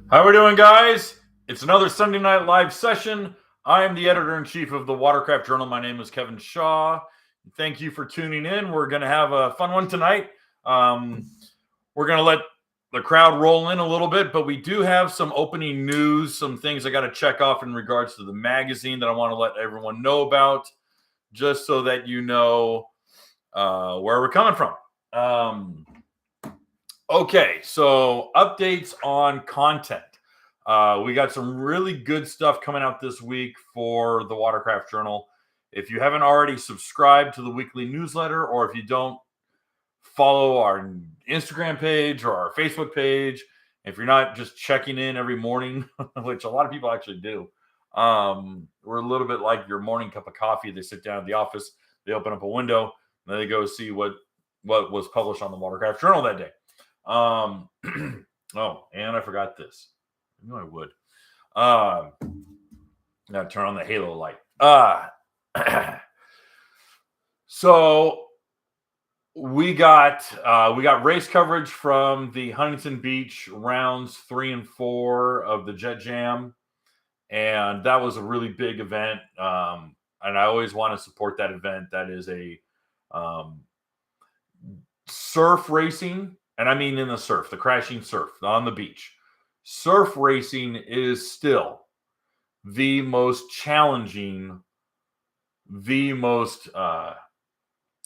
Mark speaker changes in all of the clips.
Speaker 1: How are we doing, guys? It's another Sunday Night Live session. I am the editor-in-chief of the Watercraft Journal. My name is Kevin Shaw. Thank you for tuning in. We're going to have a fun one tonight. We're going to let the crowd roll in a little bit, but we do have some opening news, some things I got to check off in regards to the magazine that I want to let everyone know about, just so that you know where we're coming from. Okay, so updates on content. We got some really good stuff coming out this week for the Watercraft Journal. If you haven't already subscribed to the weekly newsletter, or if you don't follow our Instagram page or our Facebook page, if you're not just checking in every morning, which a lot of people actually do, we're a little bit like your morning cup of coffee. They sit down at the office, they open up a window, and they go see what was published on the Watercraft Journal that day. Oh, and I forgot this. I knew I would. Now turn on the halo light. So we got race coverage from the Huntington Beach rounds 3 and 4 of the Jet Jam, and that was a really big event. And I always want to support that event. That is a surf racing. And I mean in the surf, the crashing surf on the beach. Surf racing is still the most challenging, the most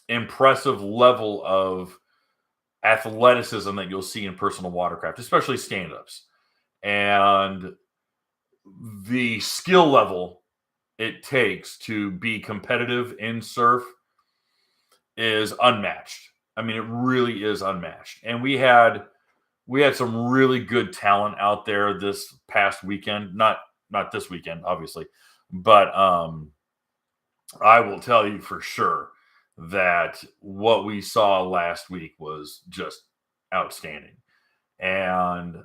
Speaker 1: impressive level of athleticism that you'll see in personal watercraft, especially stand-ups. And the skill level it takes to be competitive in surf is unmatched. I mean, it really is unmatched. And we had some really good talent out there this past weekend. Not this weekend, obviously, but I will tell you for sure that what we saw last week was just outstanding. And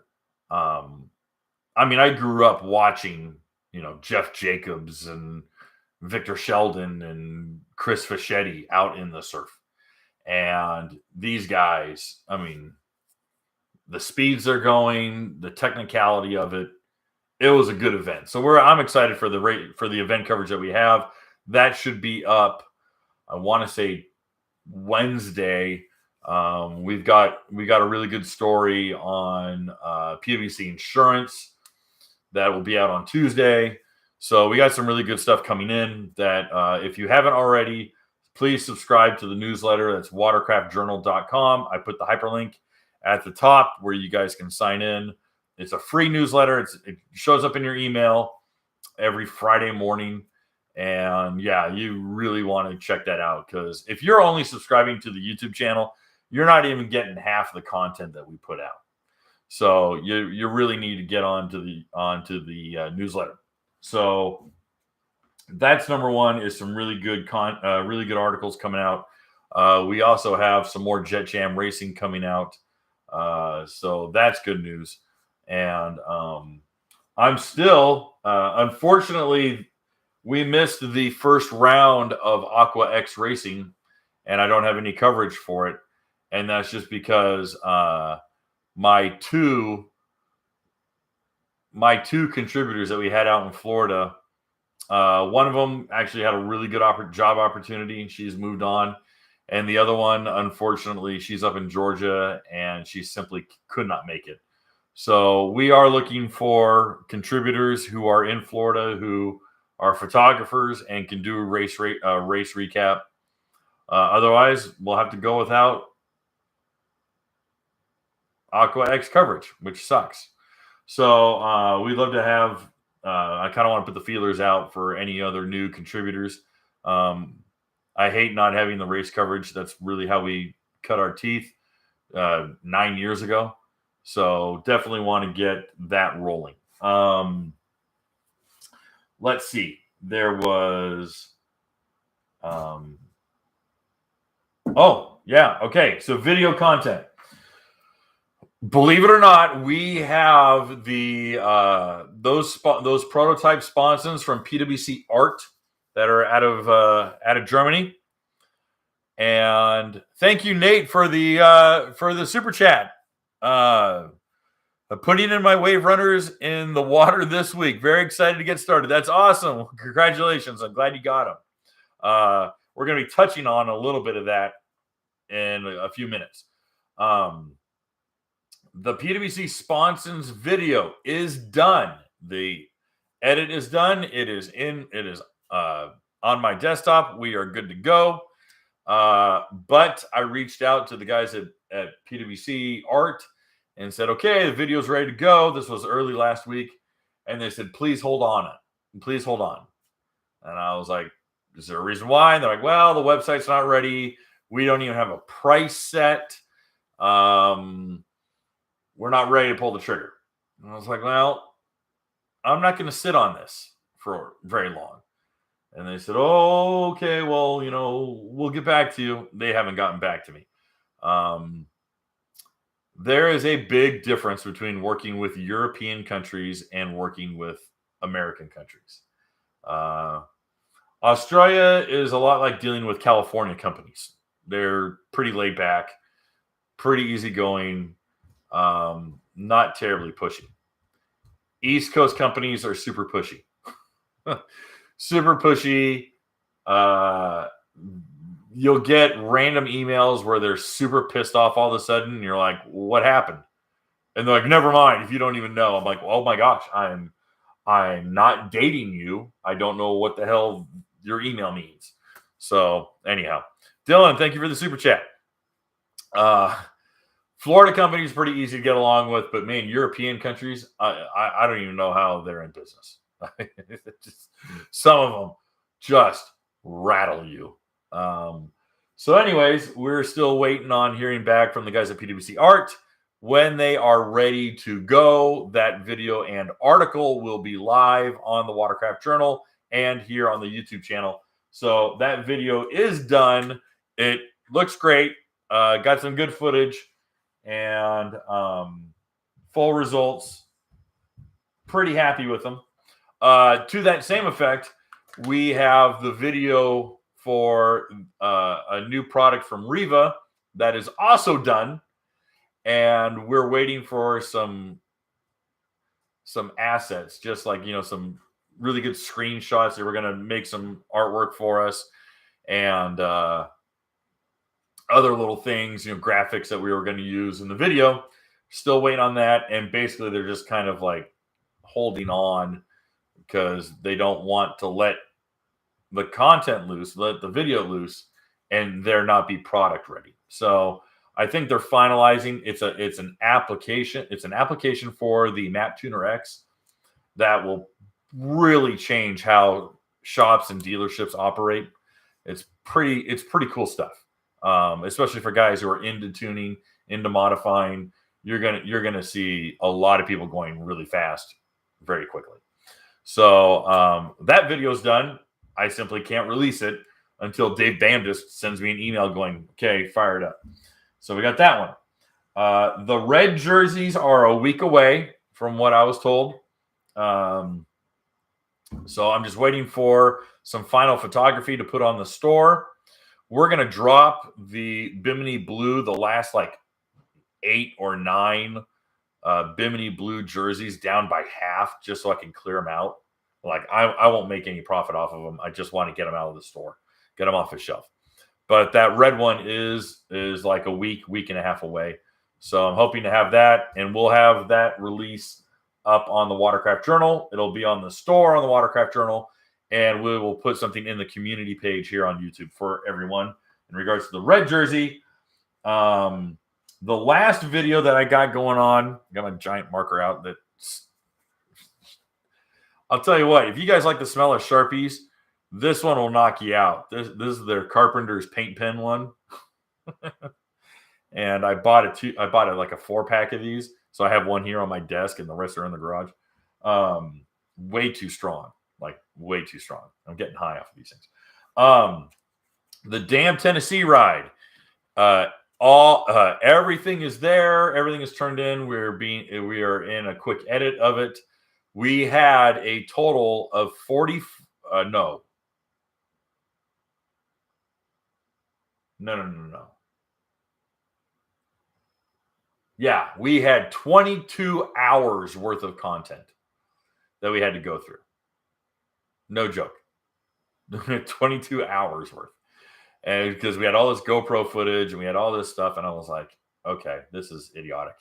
Speaker 1: I mean, I grew up watching, Jeff Jacobs and Victor Sheldon and Chris Fischetti out in the surf. And these guys, I mean, the speeds they're going, the technicality of it, it was a good event. So I'm excited for the event coverage that we have. That should be up, I want to say, Wednesday. We've got a really good story on PwC insurance that will be out on Tuesday. So we got some really good stuff coming in that if you haven't already, please subscribe to the newsletter. That's watercraftjournal.com. I put the hyperlink at the top where you guys can sign in. It's a free newsletter. It shows up in your email every Friday morning. And yeah, you really want to check that out, because if you're only subscribing to the YouTube channel, you're not even getting half the content that we put out. So you really need to get onto the newsletter. So that's number one, is some really good articles coming out. We also have some more Jet Jam racing coming out. So that's good news. And I'm still, unfortunately, we missed the first round of Aqua X Racing, and I don't have any coverage for it. And that's just because my two contributors that we had out in Florida, one of them actually had a really good job opportunity, and she's moved on. And the other one, unfortunately, she's up in Georgia, and she simply could not make it. So we are looking for contributors who are in Florida, who are photographers and can do a race recap. Otherwise, we'll have to go without Aqua X coverage, which sucks. So we'd love to have. I kind of want to put the feelers out for any other new contributors. I hate not having the race coverage. That's really how we cut our teeth 9 years ago. So definitely want to get that rolling. Let's see. There was. Oh, yeah. Okay. So video content. Believe it or not, we have the those prototype sponsons from PwC Art that are out of Germany. And thank you, Nate, for the super chat. Putting in my wave runners in the water this week. Very excited to get started. That's awesome. Congratulations. I'm glad you got them. We're going to be touching on a little bit of that in a few minutes. The PWC sponsons video is done. The edit is done. It is on my desktop. We are good to go. But I reached out to the guys at PWC Art and said, okay, the video's ready to go. This was early last week. And they said, please hold on. Please hold on. And I was like, is there a reason why? And they're like, well, the website's not ready. We don't even have a price set. We're not ready to pull the trigger. And I was like, well, I'm not going to sit on this for very long. And they said, oh, okay, well, we'll get back to you. They haven't gotten back to me. There is a big difference between working with European countries and working with American countries. Australia is a lot like dealing with California companies. They're pretty laid back, pretty easygoing, not terribly pushy. East Coast companies are super pushy. Super pushy. You'll get random emails where they're super pissed off all of a sudden. And you're like, what happened? And they're like, never mind. If you don't even know. I'm like, oh my gosh, I'm not dating you. I don't know what the hell your email means. So anyhow, Dylan, thank you for the super chat. Florida companies pretty easy to get along with, but man, European countries, I don't even know how they're in business. Some of them just rattle you. So anyways, we're still waiting on hearing back from the guys at PWC Art. When they are ready to go, that video and article will be live on the Watercraft Journal and here on the YouTube channel. So that video is done. It looks great. Got some good footage and full results. Pretty happy with them. To that same effect, we have the video for a new product from Riva that is also done. And we're waiting for some assets, just like, some really good screenshots. They were going to make some artwork for us and other little things, graphics that we were going to use in the video. Still waiting on that. And basically, they're just kind of like holding on because they don't want to let the content loose, let the video loose, and there not be product ready. So I think they're finalizing. It's an application. It's an application for the Map Tuner X that will really change how shops and dealerships operate. It's pretty cool stuff. Especially for guys who are into tuning, into modifying. You're gonna see a lot of people going really fast, very quickly. So that video's done. I simply can't release it until Dave Bamdis sends me an email going, okay, fire it up. So we got that one. The red jerseys are a week away from what I was told. So I'm just waiting for some final photography to put on the store. We're going to drop the Bimini Blue, the last 8 or 9 Bimini Blue jerseys down by half just so I can clear them out. I won't make any profit off of them. I just want to get them out of the store, get them off the shelf. But that red one is like a week and a half away. So I'm hoping to have that, and we'll have that release up on the Watercraft Journal. It'll be on the store on the Watercraft Journal, and we will put something in the community page here on YouTube for everyone in regards to the red jersey. The last video that I got going on, got my giant marker out. That I'll tell you what, if you guys like the smell of Sharpies, this one will knock you out. This is their Carpenter's paint pen one. And I bought it like a 4-pack of these. So I have one here on my desk and the rest are in the garage. Way too strong. Way too strong. I'm getting high off of these things. The damn Tennessee ride. Everything is there. Everything is turned in. We are in a quick edit of it. We had a total of 40. No. Yeah, we had 22 hours worth of content that we had to go through. No joke. 22 hours worth. And because we had all this GoPro footage and we had all this stuff, and I was like, okay, this is idiotic.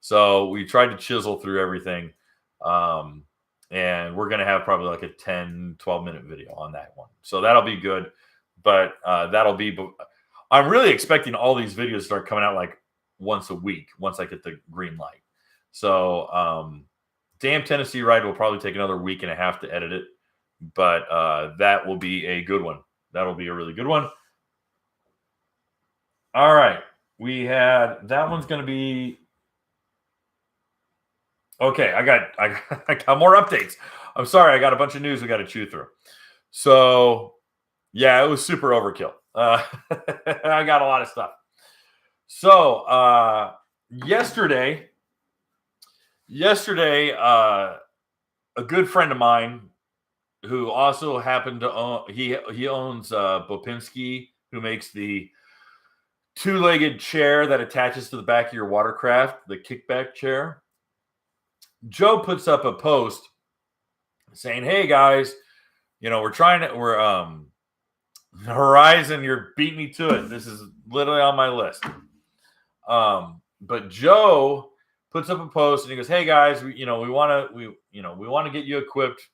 Speaker 1: So we tried to chisel through everything. And we're going to have probably like a 10, 12-minute video on that one. So that'll be good. But I'm really expecting all these videos to start coming out like once a week once I get the green light. So Damn Tennessee Ride will probably take another week and a half to edit it. But that will be a good one. That'll be a really good one. All right. We had that one's going to be okay. I got more updates. I'm sorry. I got a bunch of news we got to chew through. So yeah, it was super overkill. I got a lot of stuff. So yesterday, a good friend of mine who also happened to own, he owns Bopinski, who makes the two-legged chair that attaches to the back of your Watercraft, the Kickback chair. Joe puts up a post saying, "Hey guys, we're Horizon, you're beating me to it. This is literally on my list." But Joe puts up a post and he goes, "Hey guys, we want to get you equipped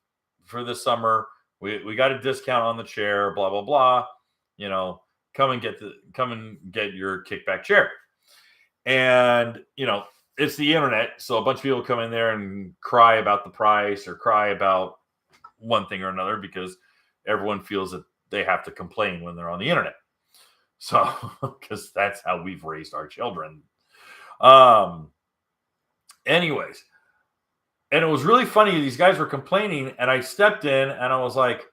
Speaker 1: for this summer. We got a discount on the chair, blah blah blah. Come and get your Kickback chair." And it's the internet, so a bunch of people come in there and cry about the price or cry about one thing or another because everyone feels that they have to complain when they're on the internet. So, because that's how we've raised our children. Anyways, and it was really funny. These guys were complaining, and I stepped in and I was like,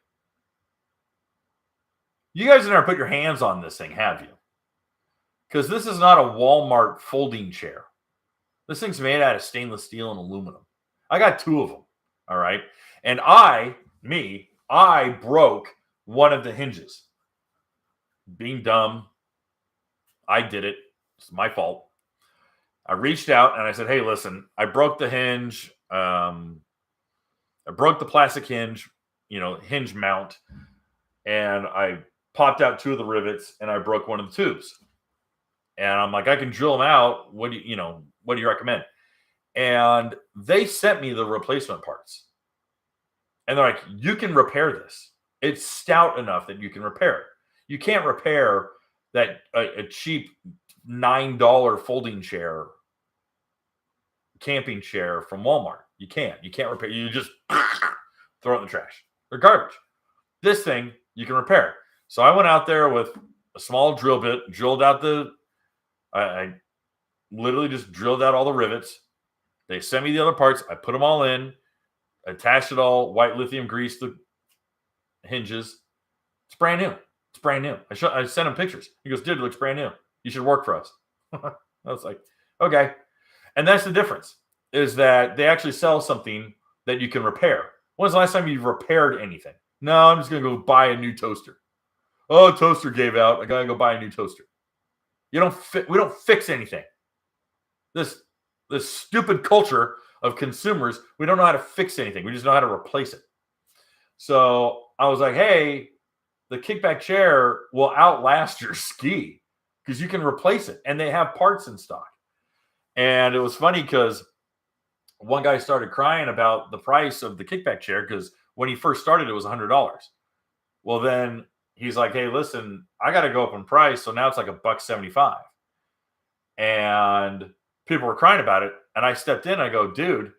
Speaker 1: "You guys never put your hands on this thing, have you? Because this is not a Walmart folding chair. This thing's made out of stainless steel and aluminum. I got two of them. All right. And I broke one of the hinges. Being dumb, I did it. It's my fault. I reached out and I said, "Hey, listen, I broke the hinge. I broke the plastic hinge, hinge mount, and I popped out two of the rivets and I broke one of the tubes." And I'm like, "I can drill them out. What do you recommend?" And they sent me the replacement parts. And they're like, "You can repair this. It's stout enough that you can repair it. You can't repair that a cheap $9 folding chair, camping chair from Walmart. You can't repair. You just throw it in the trash. They're garbage. This thing, you can repair." So I went out there with a small drill bit, drilled out I literally just drilled out all the rivets. They sent me the other parts. I put them all in, attached it all, white lithium grease the hinges. It's brand new. It's brand new. I sent him pictures. He goes, "Dude, it looks brand new. You should work for us." I was like, okay. And that's the difference, is that they actually sell something that you can repair. When's the last time you've repaired anything? "No, I'm just going to go buy a new toaster." "Oh, toaster gave out. I got to go buy a new toaster." We don't fix anything. This stupid culture of consumers, we don't know how to fix anything. We just know how to replace it. So I was like, "Hey, the Kickback chair will outlast your ski because you can replace it, and they have parts in stock." And it was funny because one guy started crying about the price of the Kickback chair because when he first started, it was $100. Well, then he's like, "Hey, listen, I got to go up in price, so now it's like $1.75." And people were crying about it, and I stepped in. I go, "Dude,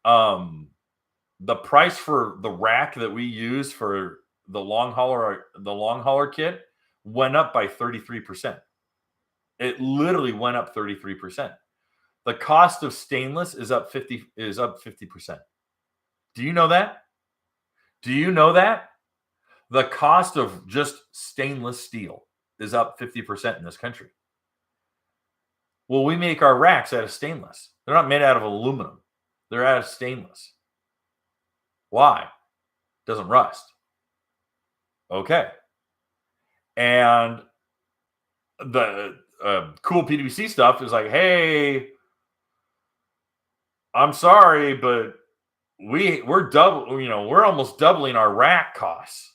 Speaker 1: the price for the rack that we use for the long hauler kit went up by 33%. It literally went up 33%. The cost of stainless is up 50%. Do you know that? Do you know that? The cost of just stainless steel is up 50% in this country. Well, we make our racks out of stainless. They're not made out of aluminum. They're out of stainless. Why? Doesn't rust. Okay. And cool PWC stuff is like, hey, I'm sorry, but we're double, we're almost doubling our rack costs.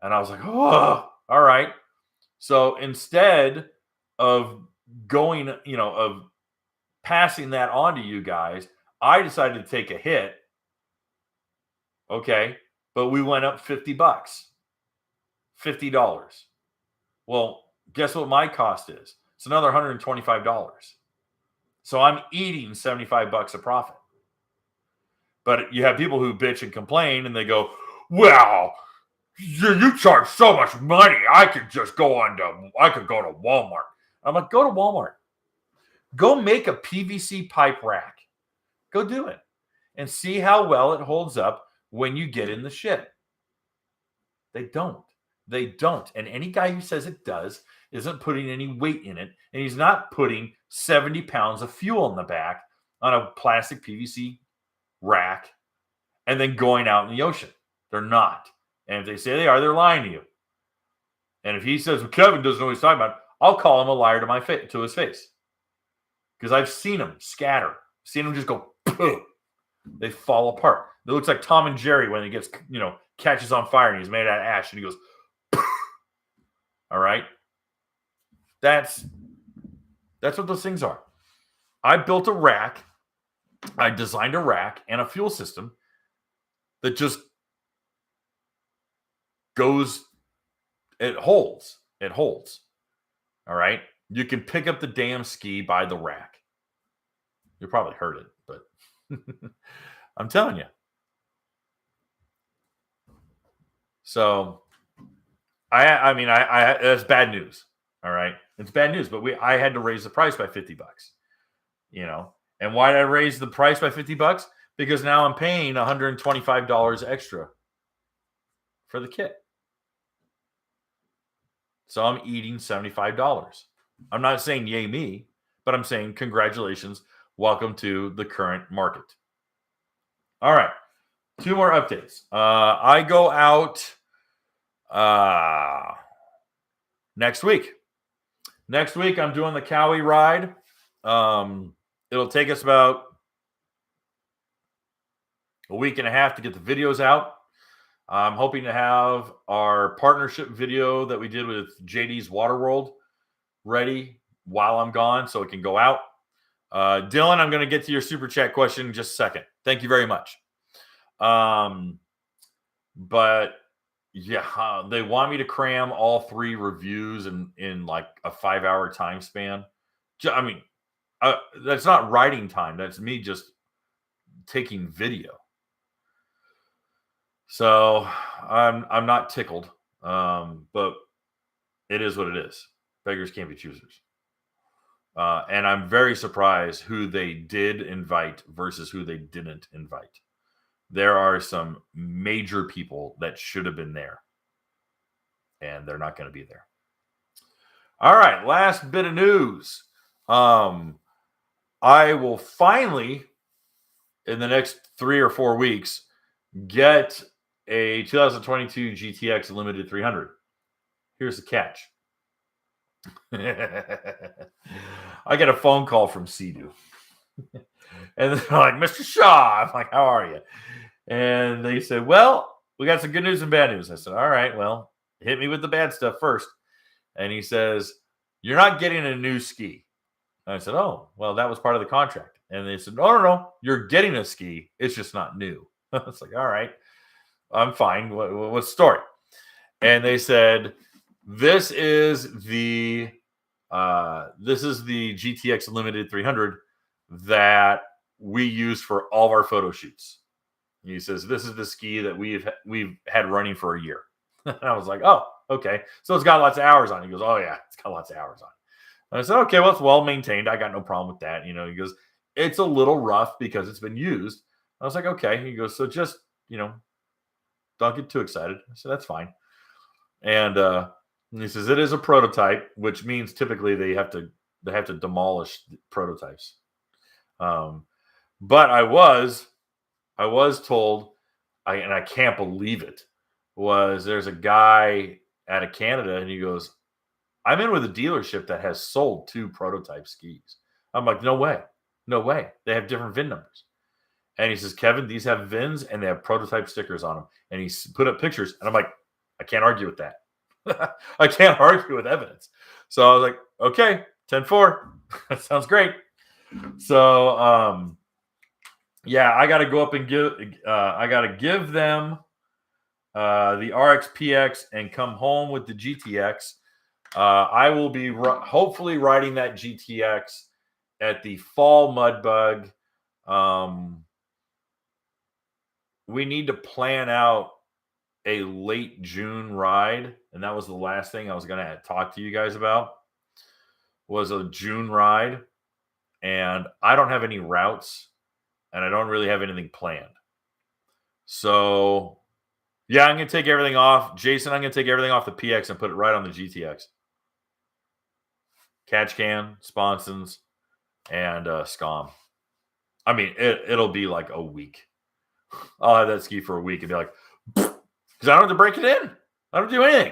Speaker 1: And I was like, oh, all right. So instead of going, of passing that on to you guys, I decided to take a hit. Okay. But we went up $50, $50. Well, guess what my cost is? It's another $125. So I'm eating $75 of profit. But you have people who bitch and complain and they go, well, you charge so much money. I could go to Walmart. I'm like, go to Walmart. Go make a PVC pipe rack. Go do it and see how well it holds up when you get in the shit. They don't. And any guy who says it does isn't putting any weight in it. And he's not putting 70 pounds of fuel in the back on a plastic PVC rack and then going out in the ocean. They're not. And if they say they are, they're lying to you. And if he says, well, Kevin doesn't know what he's talking about, I'll call him a liar to his face. Because I've seen him scatter. Seen him just go, boom. They fall apart. It looks like Tom and Jerry when he gets, catches on fire and he's made out of ash and he goes, poof. All right. That's what those things are. I built a rack. I designed a rack and a fuel system that just goes, it holds. All right. You can pick up the damn ski by the rack. You probably heard it, but I'm telling you. So I mean, that's bad news. All right. It's bad news, but I had to raise the price by $50, and why did I raise the price by $50? Because now I'm paying $125 extra for the kit. So I'm eating $75. I'm not saying yay me, but I'm saying congratulations. Welcome to the current market. All right. 2 more updates. I go out next week. Next week, I'm doing the Cowie ride. It'll take us about a week and a half to get the videos out. I'm hoping to have our partnership video that we did with JD's Waterworld ready while I'm gone so it can go out. Dylan, I'm going to get to your super chat question in just a second. Thank you very much. But yeah, they want me to cram all 3 reviews in like a 5-hour time span. I mean, that's not writing time. That's me just taking video. So I'm not tickled, but it is what it is. Beggars can't be choosers. And I'm very surprised who they did invite versus who they didn't invite. There are some major people that should have been there, and they're not going to be there. All right, last bit of news. I will finally, in the next 3 or 4 weeks, get a 2022 GTX Limited 300. Here's the catch. I get a phone call from Sea-Doo. And they're like, Mr. Shaw. I'm like, how are you? And they said, well, we got some good news and bad news. I said, all right, well, hit me with the bad stuff first. And he says, you're not getting a new ski. And I said, oh, well, that was part of the contract. And they said, no, you're getting a ski. It's just not new. I was like, all right, I'm fine. What's the story? And they said, this is the GTX Limited 300 that we use for all of our photo shoots. And he says, this is the ski that we've had running for a year. And I was like, oh, okay. So it's got lots of hours on it. He goes, oh, yeah, it's got lots of hours on it. And I said, okay, well, it's well maintained. I got no problem with that. He goes, it's a little rough because it's been used. I was like, okay. He goes, so just, don't get too excited. I said, that's fine. And he says, it is a prototype, which means typically they have to demolish prototypes. But I was told, and I can't believe it, there's a guy out of Canada, and he goes, I'm in with a dealership that has sold 2 prototype skis. I'm like, no way. No way. They have different VIN numbers. And he says, Kevin, these have VINs and they have prototype stickers on them. And he put up pictures. And I'm like, I can't argue with that. I can't argue with evidence. So I was like, okay, 10-4. That sounds great. So, yeah, I got to go up and I got to give them the RXPX and come home with the GTX. I will be hopefully riding that GTX at the fall mud bug. We need to plan out a late June ride, and that was the last thing I was going to talk to you guys about, was a June ride. And I don't have any routes, and I don't really have anything planned. So, yeah, I'm going to take everything off. Jason, I'm going to take everything off the PX and put it right on the GTX. Catch can, sponsons, and scom. I mean, it'll be like a week. I'll have that ski for a week and be like, because I don't have to break it in. I don't do anything.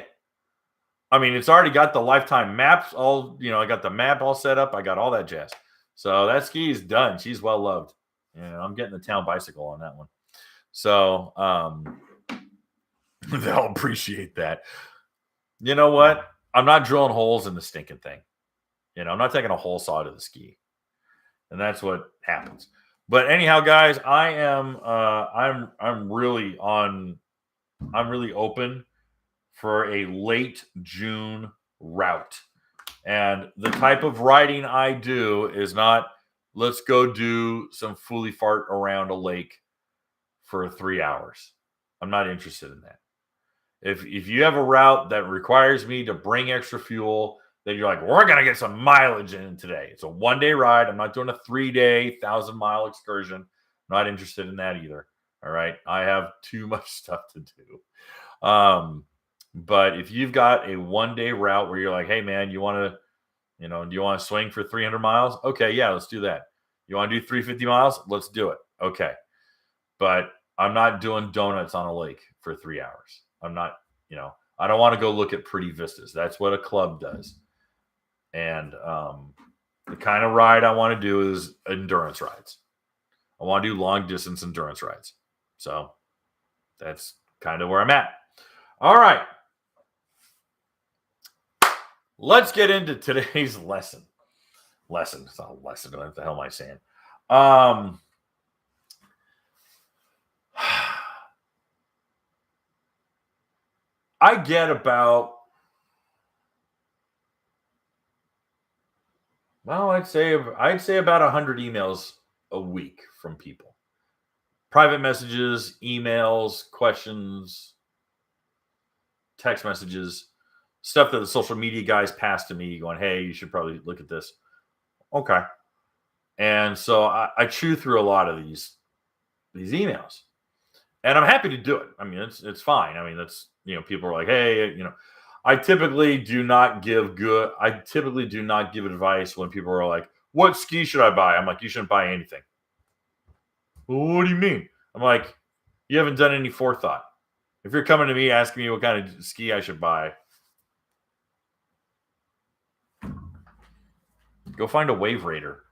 Speaker 1: I mean, it's already got the lifetime maps all, I got the map all set up. I got all that jazz. So that ski is done. She's well loved. I'm getting the town bicycle on that one. So they'll appreciate that. You know what? I'm not drilling holes in the stinking thing. I'm not taking a hole saw to the ski. And that's what happens. But anyhow, guys, I am I'm really open for a late June route. And the type of riding I do is not, let's go do some fooly fart around a lake for 3 hours. I'm not interested in that. If you have a route that requires me to bring extra fuel, then you're like, we're going to get some mileage in today. It's a 1-day ride. I'm not doing a 3-day, 1,000-mile excursion. I'm not interested in that either. All right. I have too much stuff to do. But if you've got a 1-day route where you're like, hey, man, do you want to swing for 300 miles? Okay, yeah, let's do that. You want to do 350 miles? Let's do it. Okay. But I'm not doing donuts on a lake for 3 hours. I'm not, I don't want to go look at pretty vistas. That's what a club does. And the kind of ride I want to do is endurance rides. I want to do long distance endurance rides. So that's kind of where I'm at. All right. Let's get into today's lesson. It's not a lesson. What the hell am I saying? I get about, I'd say about 100 emails a week from people. Private messages, emails, questions, text messages, stuff that the social media guys pass to me going, hey, you should probably look at this. Okay. And so I chew through a lot of these emails. And I'm happy to do it. I mean, it's fine. I mean, that's, people are like, hey, I typically do not give advice when people are like, what ski should I buy? I'm like, you shouldn't buy anything. Well, what do you mean? I'm like, you haven't done any forethought. If you're coming to me asking me what kind of ski I should buy, go find a Wave Raider.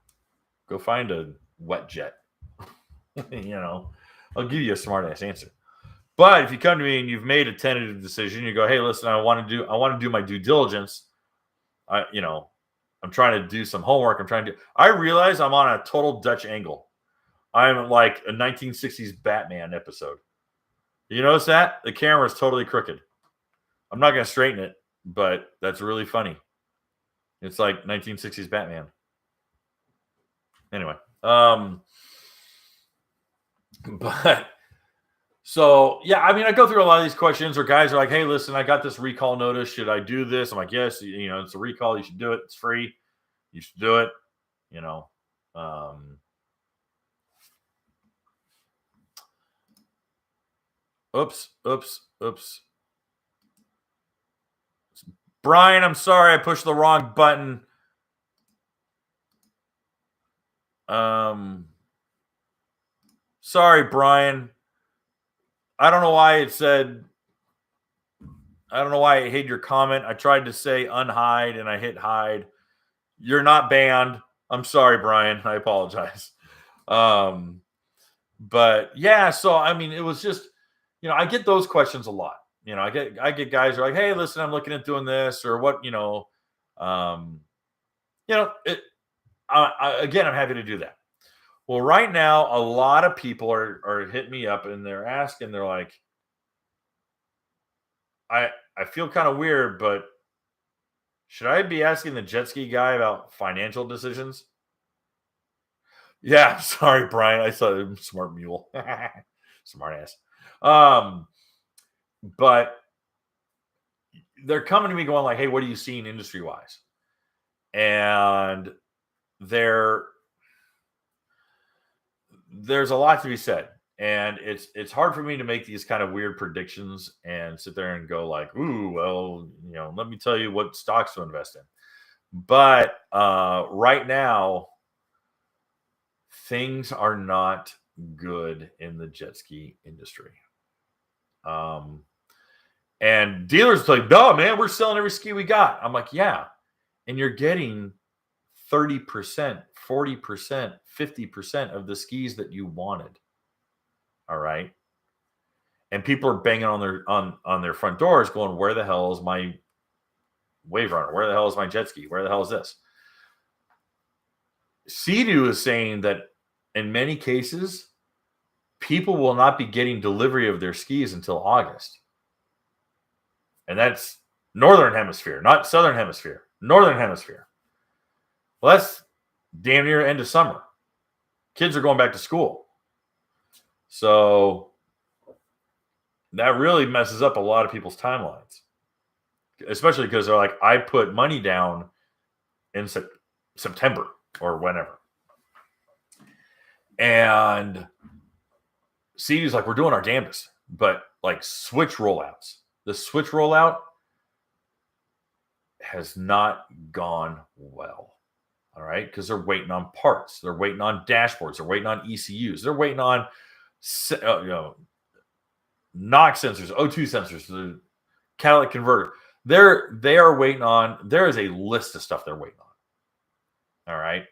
Speaker 1: Go find a Wet Jet. I'll give you a smart ass answer. But if you come to me and you've made a tentative decision, you go, hey, listen, I want to do my due diligence. I'm trying to do some homework. I realize I'm on a total Dutch angle. I'm like a 1960s Batman episode. You notice that? The camera is totally crooked. I'm not going to straighten it, but that's really funny. It's like 1960s Batman. Anyway. But so, yeah, I mean, I go through a lot of these questions where guys are like, hey, listen, I got this recall notice. Should I do this? I'm like, yes, it's a recall. You should do it. It's free. You should do it. Oops. Brian, I'm sorry. I pushed the wrong button. Sorry, Brian. I don't know why it said I don't know why I hid your comment. I tried to say unhide and I hit hide. You're not banned. I'm sorry, Brian. I apologize. But yeah, so I mean, it was just, I get those questions a lot. I get guys who are like, hey, listen, I'm looking at doing this or what, again, I'm happy to do that. Well, right now, a lot of people are hitting me up and they're asking, they're like, I feel kind of weird, but should I be asking the jet ski guy about financial decisions? Yeah, sorry, Brian. I saw him, smart mule. Smart ass. But they're coming to me going like, hey, what are you seeing industry wise? And there's a lot to be said. And it's hard for me to make these kind of weird predictions and sit there and go like, ooh, well, let me tell you what stocks to invest in. But right now, things are not good in the jet ski industry. And dealers like, no, man, we're selling every ski we got. I'm like, yeah. And you're getting 30%, 40%, 50% of the skis that you wanted. All right. And people are banging on their front doors going, where the hell is my Wave Runner? Where the hell is my jet ski? Where the hell is this? Sea-Doo is saying that in many cases, people will not be getting delivery of their skis until August. And that's Northern Hemisphere, not Southern Hemisphere. Northern Hemisphere. Well, that's damn near end of summer. Kids are going back to school. So that really messes up a lot of people's timelines. Especially because they're like, I put money down in September or whenever. And Sea-Doo's like, we're doing our damnedest. But like Switch rollouts. The Switch rollout has not gone well. All right. Because they're waiting on parts. They're waiting on dashboards. They're waiting on ECUs. They're waiting on NOx sensors, O2 sensors, the catalytic converter. They are waiting on. There is a list of stuff they're waiting on. All right.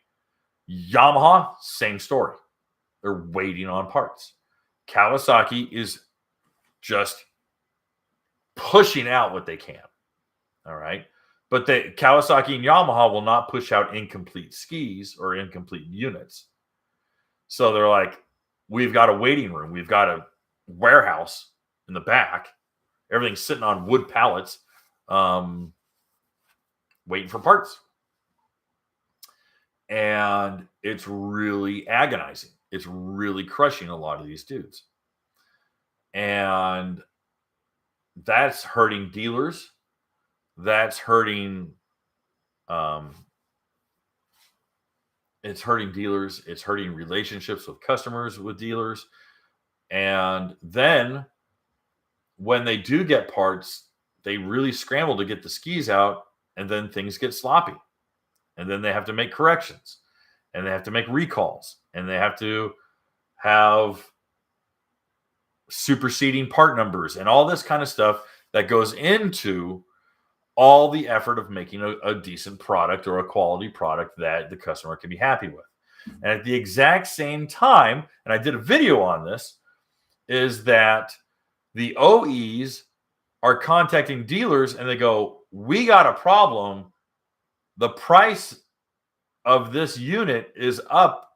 Speaker 1: Yamaha, same story. They're waiting on parts. Kawasaki is just pushing out what they can. All right. But Kawasaki and Yamaha will not push out incomplete skis or incomplete units. So they're like, we've got a waiting room. We've got a warehouse in the back. Everything's sitting on wood pallets, waiting for parts. And it's really agonizing. It's really crushing a lot of these dudes. And that's hurting dealers. That's hurting it's hurting dealers. It's hurting relationships with customers, with dealers. And then when they do get parts, they really scramble to get the skis out, and then things get sloppy. And then they have to make corrections, and they have to make recalls, and they have to have superseding part numbers and all this kind of stuff that goes into all the effort of making a decent product or a quality product that the customer can be happy with. And at the exact same time, and I did a video on this, is that the OEs are contacting dealers and they go, we got a problem. The price of this unit is up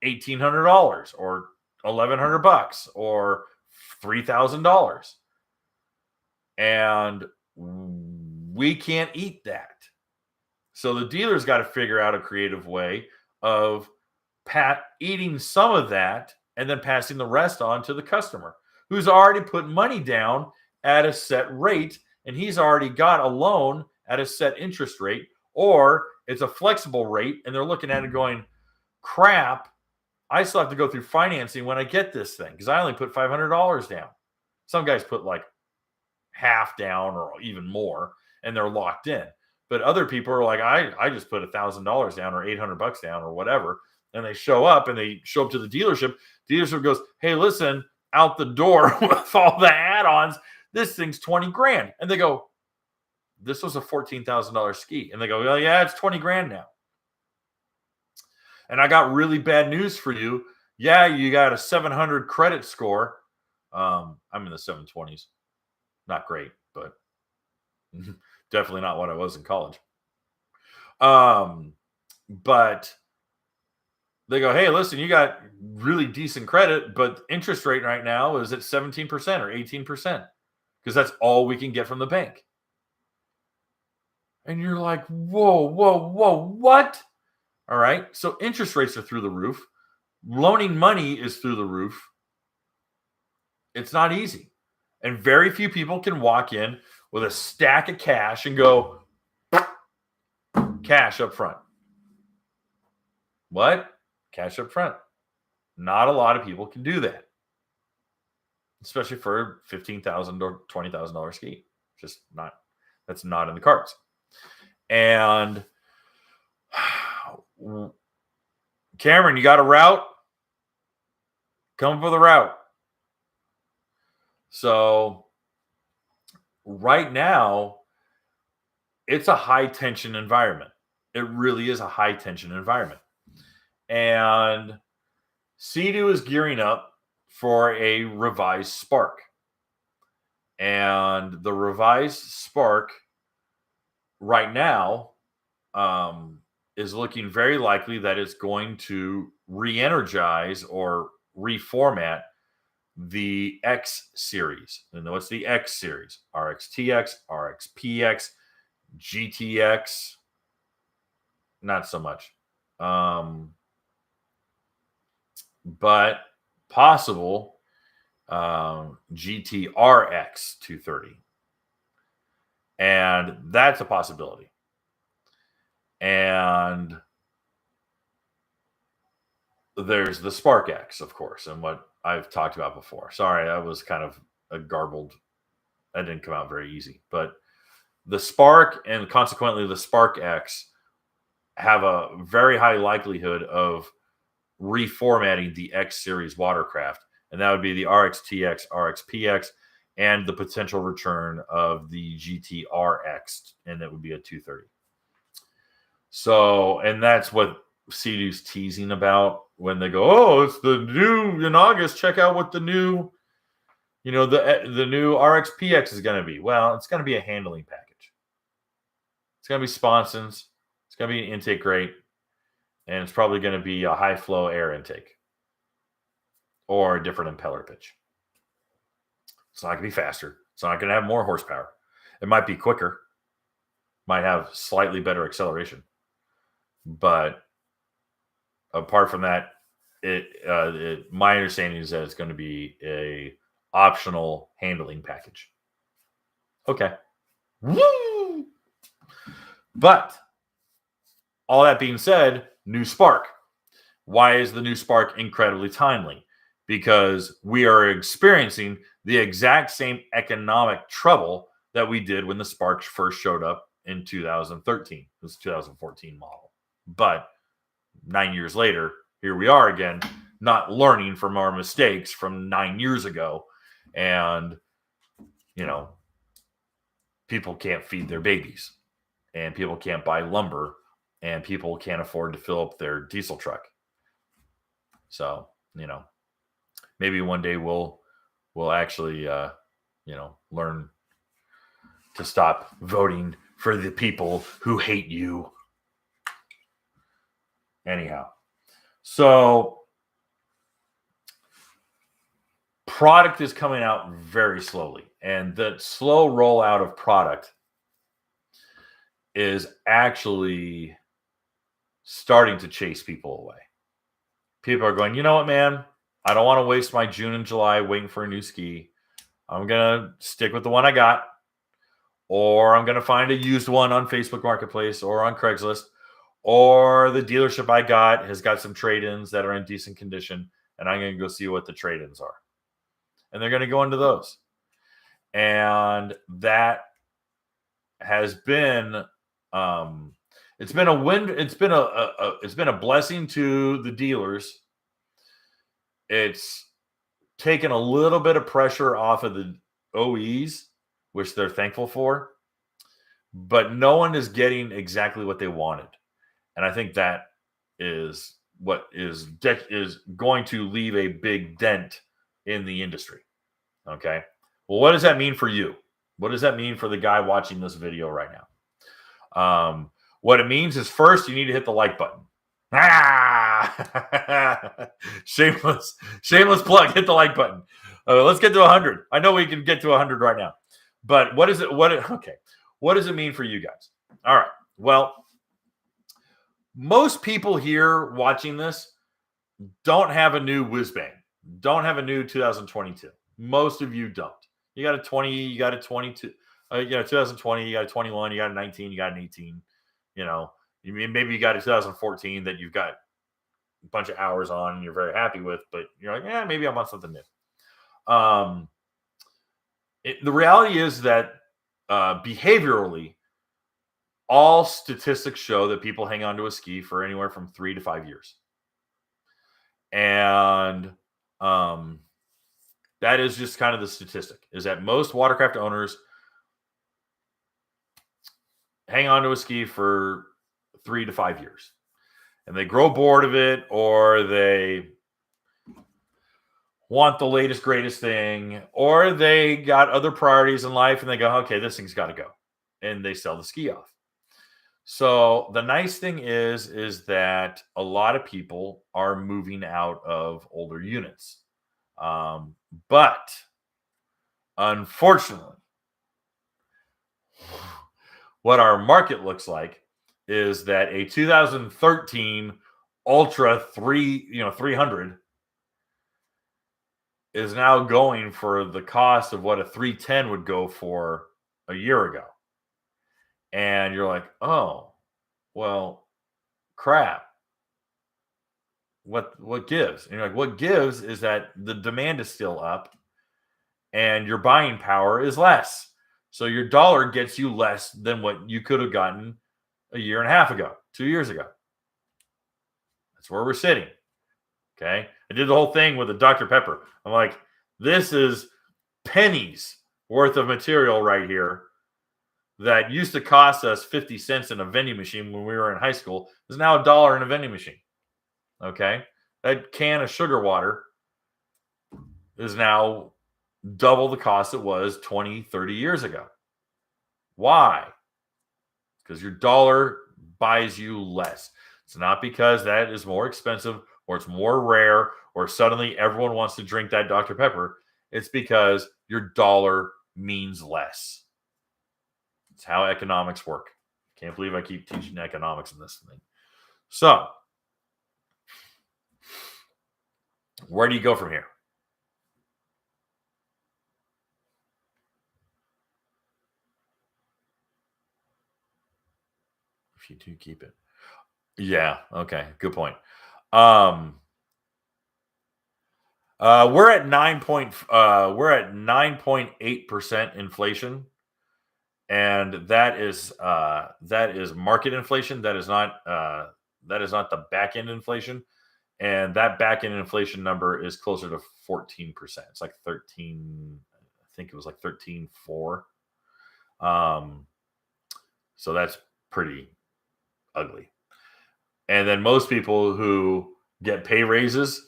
Speaker 1: $1,800 or $1,100 or $3,000. And we can't eat that. So the dealer's got to figure out a creative way of eating some of that and then passing the rest on to the customer who's already put money down at a set rate, and he's already got a loan at a set interest rate, or it's a flexible rate and they're looking at it going, crap, I still have to go through financing when I get this thing because I only put $500 down. Some guys put like half down or even more and they're locked in. But other people are like, I just put $1,000 down or $800 down or whatever. And they show up to the dealership. Dealership goes, hey, listen, out the door with all the add-ons, This thing's 20 grand. And they go, this was a $14,000 ski. And they go, well, yeah, it's 20 grand now. And I got really bad news for you. Yeah, you got a 700 credit score. I'm in the 720s. Not great, but definitely not what I was in college. But they go, hey, listen, you got really decent credit, but interest rate right now is at 17% or 18% because that's all we can get from the bank. And you're like, whoa, what? All right. So interest rates are through the roof. Loaning money is through the roof. It's not easy. And very few people can walk in with a stack of cash and go, cash up front. What? Cash up front. Not a lot of people can do that, especially for a $15,000 or $20,000 ski. Just not, that's not in the cards. And Cameron, you got a route? Come up with a route. So right now, it's a high tension environment. It really is a high tension environment. And Sea-Doo is gearing up for a revised Spark. And the revised Spark right now is looking very likely that it's going to re-energize or reformat the X series. And what's the X series? RXTX, RXPX, GTX. Not so much. But possible GTRX 230. And that's a possibility. And there's the Spark X, of course, and what I've talked about before. Sorry, that was kind of a garbled. That didn't come out very easy. But the Spark and consequently the Spark X have a very high likelihood of reformatting the X series watercraft. And that would be the RXTX, RXPX, and the potential return of the GTRX. And that would be a 230. So, and that's what Sea-Doo's teasing about when they go, oh, it's the new in August. Check out what the new, the new RXPX is going to be. Well, it's going to be a handling package. It's going to be sponsons. It's going to be an intake rate. And it's probably going to be a high flow air intake or a different impeller pitch. It's not going to be faster. It's not going to have more horsepower. It might be quicker. Might have slightly better acceleration. But apart from that, my understanding is that it's going to be a optional handling package. Okay. Woo! But all that being said, new Spark. Why is the new Spark incredibly timely? Because we are experiencing the exact same economic trouble that we did when the Spark first showed up in 2013. It was a 2014 model. But 9 years later, here we are again, not learning from our mistakes from 9 years ago. And, people can't feed their babies. And people can't buy lumber. And people can't afford to fill up their diesel truck. So, maybe one day we'll actually, learn to stop voting for the people who hate you. Anyhow, so product is coming out very slowly, and the slow rollout of product is actually starting to chase people away. People are going, you know what, man? I don't want to waste my June and July waiting for a new ski. I'm going to stick with the one I got, or I'm going to find a used one on Facebook Marketplace or on Craigslist, or the dealership I got has got some trade-ins that are in decent condition, and I'm going to go see what the trade-ins are. And they're going to go into those. And that has been it's been a blessing to the dealers. It's taken a little bit of pressure off of OEs, which they're thankful for, but no one is getting exactly what they wanted. And I think that is what is going to leave a big dent in the industry. Okay. Well, what does that mean for you? What does that mean for the guy watching this video right now? What it means is, first, you need to hit the like button. Shameless plug. Hit the like button. Let's get to 100. I know we can get to 100 right now, but what is it? Okay. What does it mean for you guys? All right. Well, most people here watching this don't have a new whiz bang, don't have a new 2022. Most of you don't. You got a 20, you got a 22, you got a 2020, you got a 21, you got a 19, you got an 18. You know, maybe you got a 2014 that you've got a bunch of hours on and you're very happy with, but you're like, yeah, maybe I want something new. The reality is that behaviorally, all statistics show that people hang on to a ski for anywhere from 3 to 5 years. And that is just kind of the statistic, is that most watercraft owners hang on to a ski for 3 to 5 years. And they grow bored of it, or they want the latest, greatest thing, or they got other priorities in life and they go, okay, this thing's got to go. And they sell the ski off. So the nice thing is that a lot of people are moving out of older units. But unfortunately, what our market looks like is that a 2013 Ultra 300 is now going for the cost of what a 310 would go for a year ago. And you're like, oh, well, crap. What gives? And you're like, what gives is that the demand is still up and your buying power is less. So your dollar gets you less than what you could have gotten a year and a half ago, 2 years ago. That's where we're sitting. Okay. I did the whole thing with the Dr. Pepper. I'm like, this is pennies worth of material right here that used to cost us 50 cents in a vending machine when we were in high school is now $1 in a vending machine. Okay. That can of sugar water is now double the cost it was 20, 30 years ago. Why? Because your dollar buys you less. It's not because that is more expensive or it's more rare or suddenly everyone wants to drink that Dr. Pepper. It's because your dollar means less. It's how economics work. Can't believe I keep teaching economics in this thing. So, where do you go from here? If you do keep it. Yeah, okay, good point. We're at 9.8% inflation. And that is market inflation. That is not the back end inflation. And that back end inflation number is closer to 14%. It's like 13, I think it was like 13.4. So that's pretty ugly. And then most people who get pay raises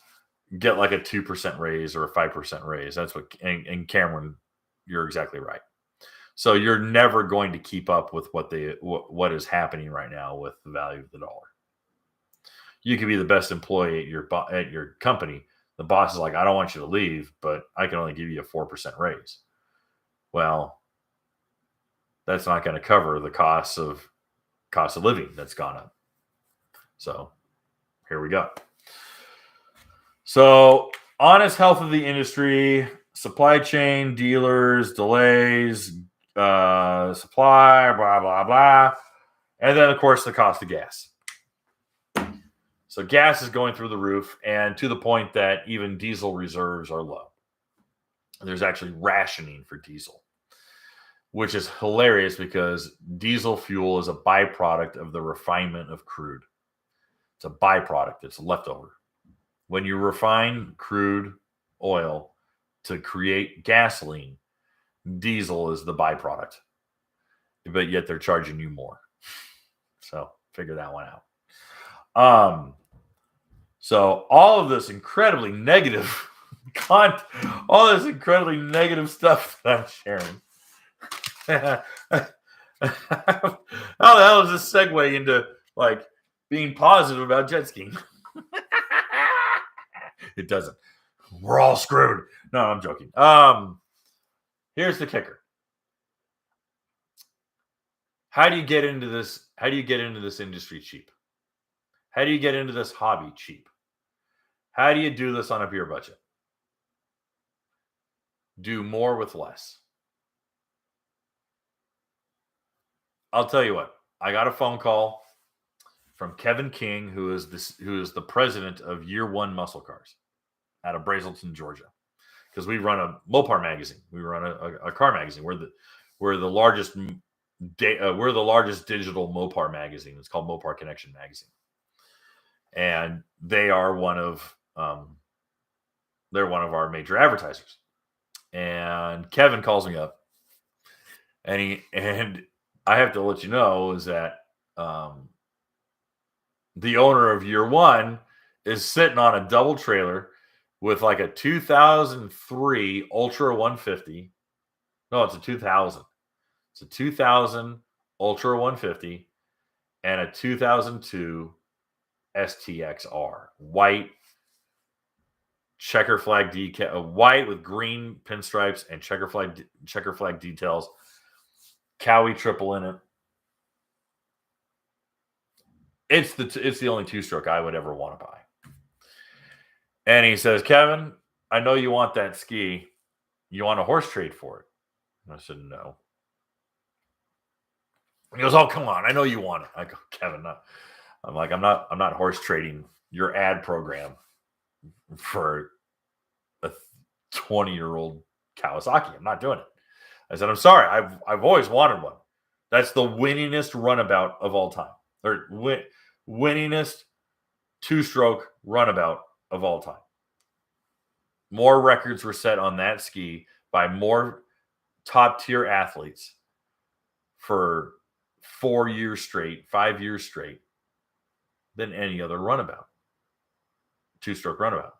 Speaker 1: get like a 2% raise or a 5% raise. That's what, and Cameron, you're exactly right. So you're never going to keep up with what is happening right now with the value of the dollar. You could be the best employee at your company. The boss is like, I don't want you to leave, but I can only give you a 4% raise. Well, that's not going to cover the cost of living that's gone up. So here we go. So honest health of the industry, supply chain, dealers, delays, supply, blah, blah, blah. And then, of course, the cost of gas. So gas is going through the roof, and to the point that even diesel reserves are low. There's actually rationing for diesel, which is hilarious because diesel fuel is a byproduct of the refinement of crude. It's a byproduct. It's a leftover. When you refine crude oil to create gasoline, Diesel is the byproduct, but yet they're charging you more. So figure that one out. So all of this incredibly negative all this incredibly negative stuff that I'm sharing. How the hell is this segue into like being positive about jet skiing? It doesn't. We're all screwed. No, I'm joking. Here's the kicker. How do you get into this? How do you get into this industry cheap? How do you get into this hobby cheap? How do you do this on a beer budget? Do more with less. I'll tell you what. I got a phone call from Kevin King, who is the president of Year One Muscle Cars out of Brazelton, Georgia. Because we run a Mopar magazine. We run a car magazine. We're the largest digital Mopar magazine. It's called Mopar Connection Magazine, and they are one of our major advertisers. And Kevin calls me up, and I have to let you know is that the owner of Year One is sitting on a double trailer with like a 2003 Ultra 150. No, it's a 2000. It's a 2000 Ultra 150 and a 2002 STXR. White checker flag decal, white with green pinstripes and checker flag details. Cowie triple in it. It's the only two-stroke I would ever want to buy. And he says, Kevin, I know you want that ski. You want a horse trade for it? And I said, no. He goes, oh, come on. I know you want it. I go, Kevin, no. I'm like, I'm not horse trading your ad program for a 20-year-old Kawasaki. I'm not doing it. I said, I'm sorry. I've always wanted one. That's the winningest runabout of all time. Or winningest two-stroke runabout of all time. More records were set on that ski by more top-tier athletes for 4 years straight, 5 years straight than any other runabout. Two-stroke runabout.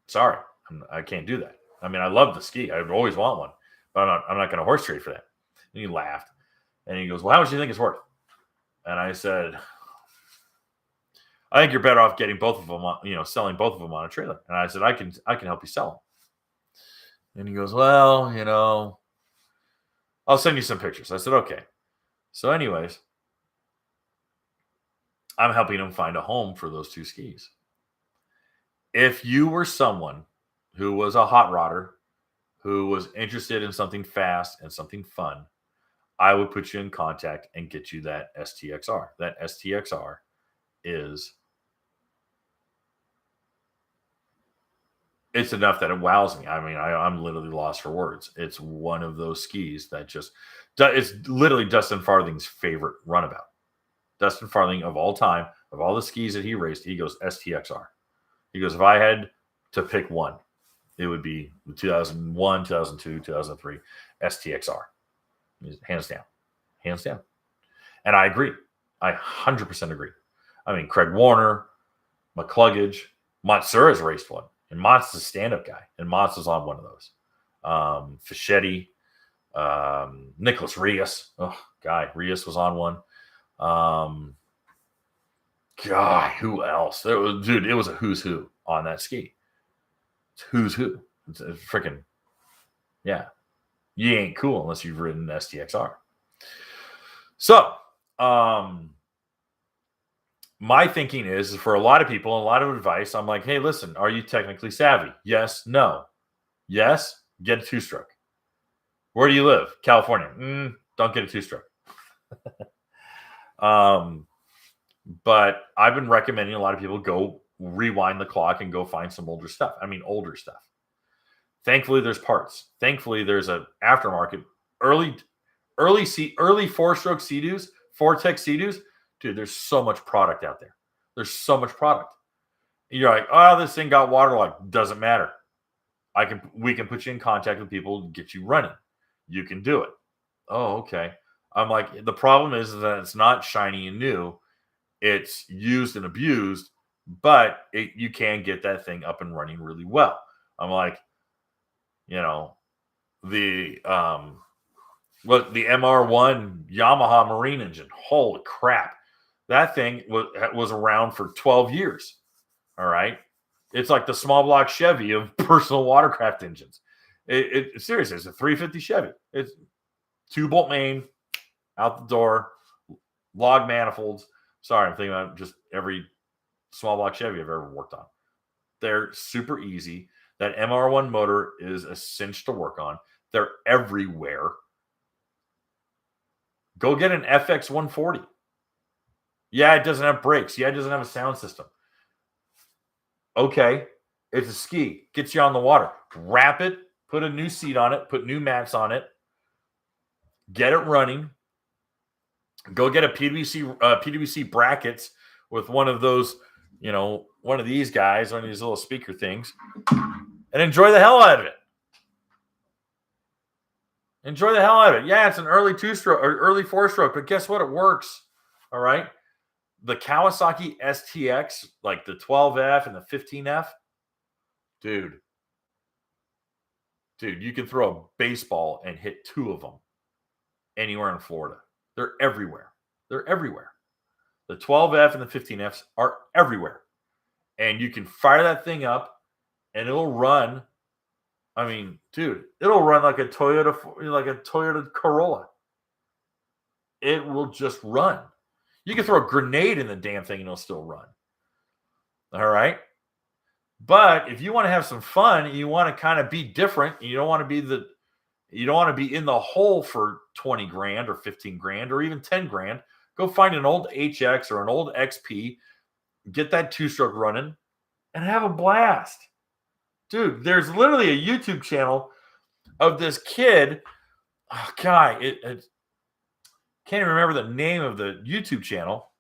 Speaker 1: Sorry, I can't do that. I mean, I love the ski. I always want one, but I'm not going to horse trade for that. And he laughed. And he goes, well, how much do you think it's worth? And I said, I think you're better off getting both of them, selling both of them on a trailer. And I said, I can help you sell them. And he goes, well, I'll send you some pictures. I said, okay. So anyways, I'm helping him find a home for those two skis. If you were someone who was a hot rodder, who was interested in something fast and something fun, I would put you in contact and get you that STXR. That STXR is, it's enough that it wows me. I mean, I'm literally lost for words. It's one of those skis that it's literally Dustin Farthing's favorite runabout. Dustin Farthing of all time, of all the skis that he raced, he goes STXR. He goes, if I had to pick one, it would be 2001, 2002, 2003 STXR. Hands down. Hands down. And I agree. I 100% agree. I mean, Craig Warner, McCluggage, Matsura's raced one. And Mott's a stand-up guy. And Mott's was on one of those. Fischetti, Nicholas Rios. Oh, guy. Rios was on one. God, who else? It was a who's who on that ski. It's who's who. It's freaking, yeah. You ain't cool unless you've ridden STXR. So, my thinking is for a lot of people, a lot of advice, I'm like, hey, listen, are you technically savvy? Yes, no. Yes, get a two-stroke. Where do you live? California. Don't get a two-stroke. But I've been recommending a lot of people go rewind the clock and go find some older stuff. I mean, older stuff. Thankfully, there's parts. Thankfully, there's an aftermarket. Early four-stroke Sea-Doos, Vortex Sea-Doos. Dude, there's so much product out there. There's so much product. You're like, oh, this thing got waterlogged. Doesn't matter. we can put you in contact with people to get you running. You can do it. Oh, okay. I'm like, the problem is that it's not shiny and new. It's used and abused, but you can get that thing up and running really well. I'm like, the the MR1 Yamaha Marine engine. Holy crap. That thing was around for 12 years. All right. It's like the small block Chevy of personal watercraft engines. Seriously, it's a 350 Chevy. It's 2-bolt main, out the door, log manifolds. Sorry, I'm thinking about just every small block Chevy I've ever worked on. They're super easy. That MR1 motor is a cinch to work on. They're everywhere. Go get an FX 140. Yeah, it doesn't have brakes. Yeah, it doesn't have a sound system. Okay, it's a ski. Gets you on the water. Wrap it. Put a new seat on it. Put new mats on it. Get it running. Go get a PWC brackets with one of those, one of these guys, one of these little speaker things, and enjoy the hell out of it. Enjoy the hell out of it. Yeah, it's an early 2-stroke or early 4-stroke, but guess what? It works. All right. The Kawasaki STX, like the 12F and the 15F, dude, you can throw a baseball and hit 2 of them anywhere in Florida. They're everywhere. They're everywhere. The 12F and the 15Fs are everywhere. And you can fire that thing up and it'll run. I mean, dude, it'll run like a Toyota Corolla. It will just run. You can throw a grenade in the damn thing and it'll still run. All right. But if you want to have some fun, you want to kind of be different. You don't want to be in the hole for 20 grand or 15 grand or even 10 grand. Go find an old HX or an old XP, get that 2-stroke running and have a blast. Dude, there's literally a YouTube channel of this kid. Oh, guy, it can't even remember the name of the YouTube channel,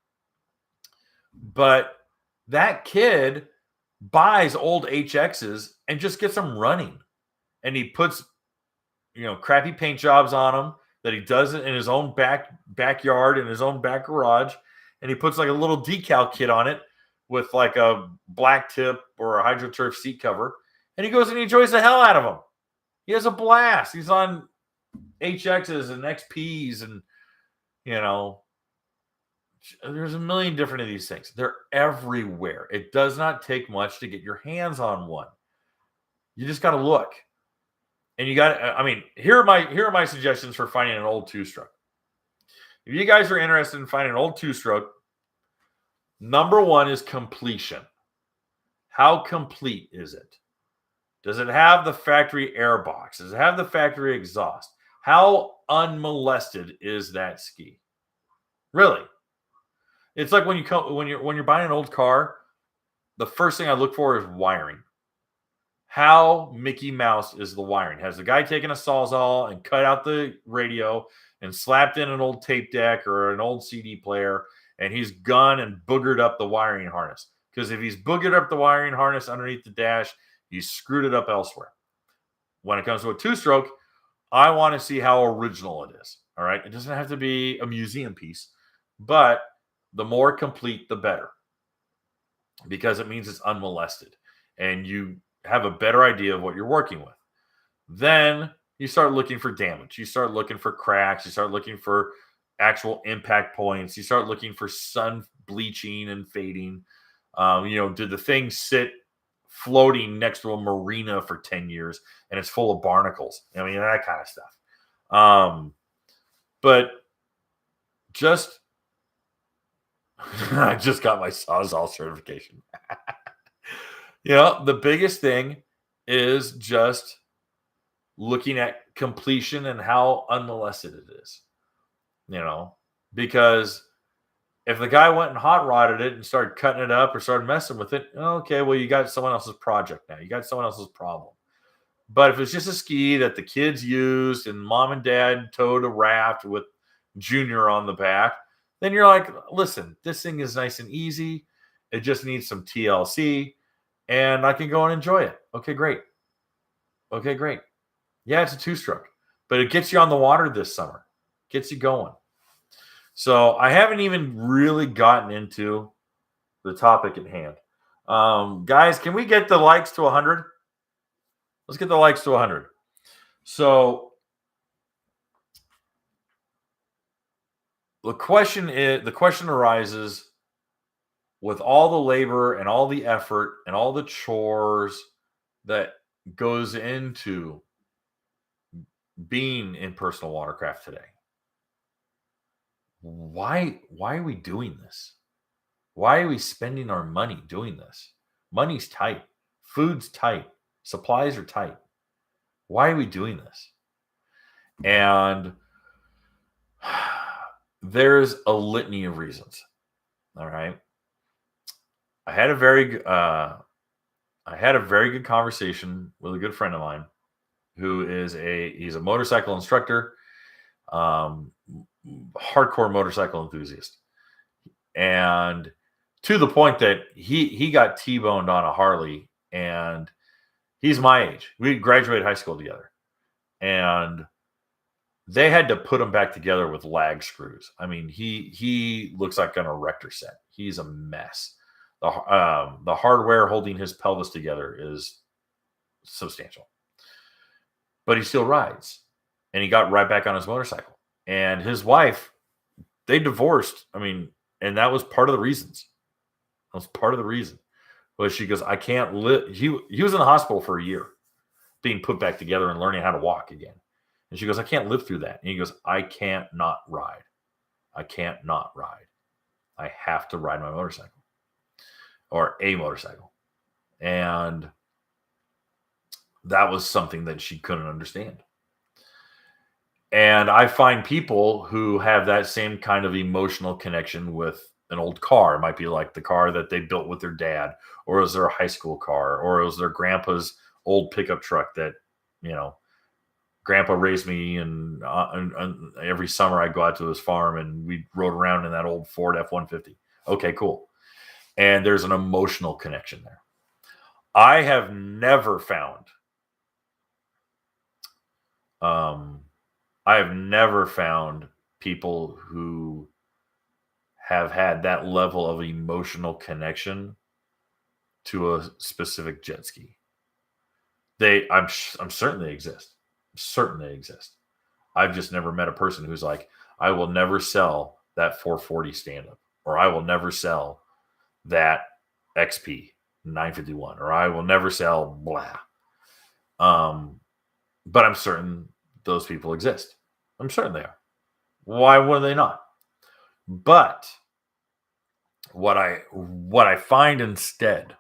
Speaker 1: but that kid buys old HXs and just gets them running. And he puts, crappy paint jobs on them that he does it in his own backyard, in his own back garage. And he puts like a little decal kit on it with like a black tip or a HydroTurf seat cover. And he goes and he enjoys the hell out of them. He has a blast. He's on HXs and XPs and, there's a million different of these things. They're everywhere. It does not take much to get your hands on one. You just got to look. And here are my suggestions for finding an old 2-stroke. If you guys are interested in finding an old 2-stroke, number 1 is completion. How complete is it? Does it have the factory air box? Does it have the factory exhaust? How unmolested is that ski? Really? It's like when you're buying an old car, the first thing I look for is wiring. How Mickey Mouse is the wiring? Has the guy taken a Sawzall and cut out the radio and slapped in an old tape deck or an old CD player, and he's gone and boogered up the wiring harness? Because if he's boogered up the wiring harness underneath the dash, he's screwed it up elsewhere. When it comes to a 2-stroke, I want to see how original it is. All right. It doesn't have to be a museum piece, but the more complete, the better, because it means it's unmolested and you have a better idea of what you're working with. Then you start looking for damage. You start looking for cracks. You start looking for actual impact points. You start looking for sun bleaching and fading. Did the thing sit floating next to a marina for 10 years and it's full of barnacles? That kind of stuff. But just I just got my Sawzall certification. The biggest thing is just looking at completion and how unmolested it is. Because if the guy went and hot rodded it and started cutting it up or started messing with it, okay, well, you got someone else's project now. You got someone else's problem. But if it's just a ski that the kids used and mom and dad towed a raft with Junior on the back, then you're like, listen, this thing is nice and easy. It just needs some TLC and I can go and enjoy it. Okay, great. Okay, great. Yeah, it's a 2-stroke, but it gets you on the water this summer, gets you going. So I haven't even really gotten into the topic at hand. Guys, can we get the likes to 100? Let's get the likes to 100. So the question arises, with all the labor and all the effort and all the chores that goes into being in personal watercraft today, why are we doing this? Why are we spending our money doing this? Money's tight, food's tight, supplies are tight. Why are we doing this? And there's a litany of reasons. All right. I had a very good conversation with a good friend of mine who is he's a motorcycle instructor, hardcore motorcycle enthusiast. And to the point that he got T-boned on a Harley, and he's my age. We graduated high school together. And they had to put him back together with lag screws. I mean, he looks like an erector set. He's a mess. The hardware holding his pelvis together is substantial. But he still rides. And he got right back on his motorcycle. And his wife, they divorced. I mean, and that was part of the reasons. That was part of the reason. Was she goes, I can't live. He was in the hospital for a year, being put back together and learning how to walk again. And she goes, I can't live through that. And he goes, I can't not ride. I can't not ride. I have to ride my motorcycle or a motorcycle. And that was something that she couldn't understand. And I find people who have that same kind of emotional connection with an old car. It might be like the car that they built with their dad, or it was their high school car, or it was their grandpa's old pickup truck that, grandpa raised me, and every summer I'd go out to his farm and we rode around in that old Ford F-150. Okay, cool. And there's an emotional connection there. I have never found people who have had that level of emotional connection to a specific jet ski. I'm certain they exist. Certain they exist. I've just never met a person who's like, I will never sell that 440 stand-up, or I will never sell that XP 951, or I will never sell blah. But I'm certain those people exist. I'm certain they are. Why would they not? But what I find instead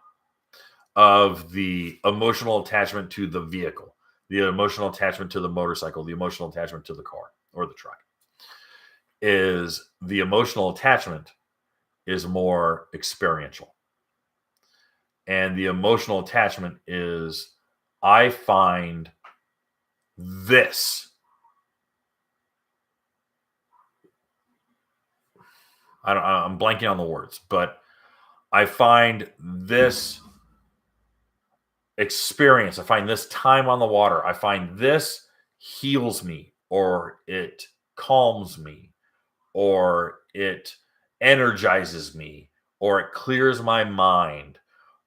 Speaker 1: of the emotional attachment to the vehicle, the emotional attachment to the motorcycle, the emotional attachment to the car or the truck, is the emotional attachment is more experiential. And the emotional attachment is, I find this. I'm blanking on the words, but I find this experience, I find this time on the water, I find this heals me, or it calms me, or it energizes me, or it clears my mind,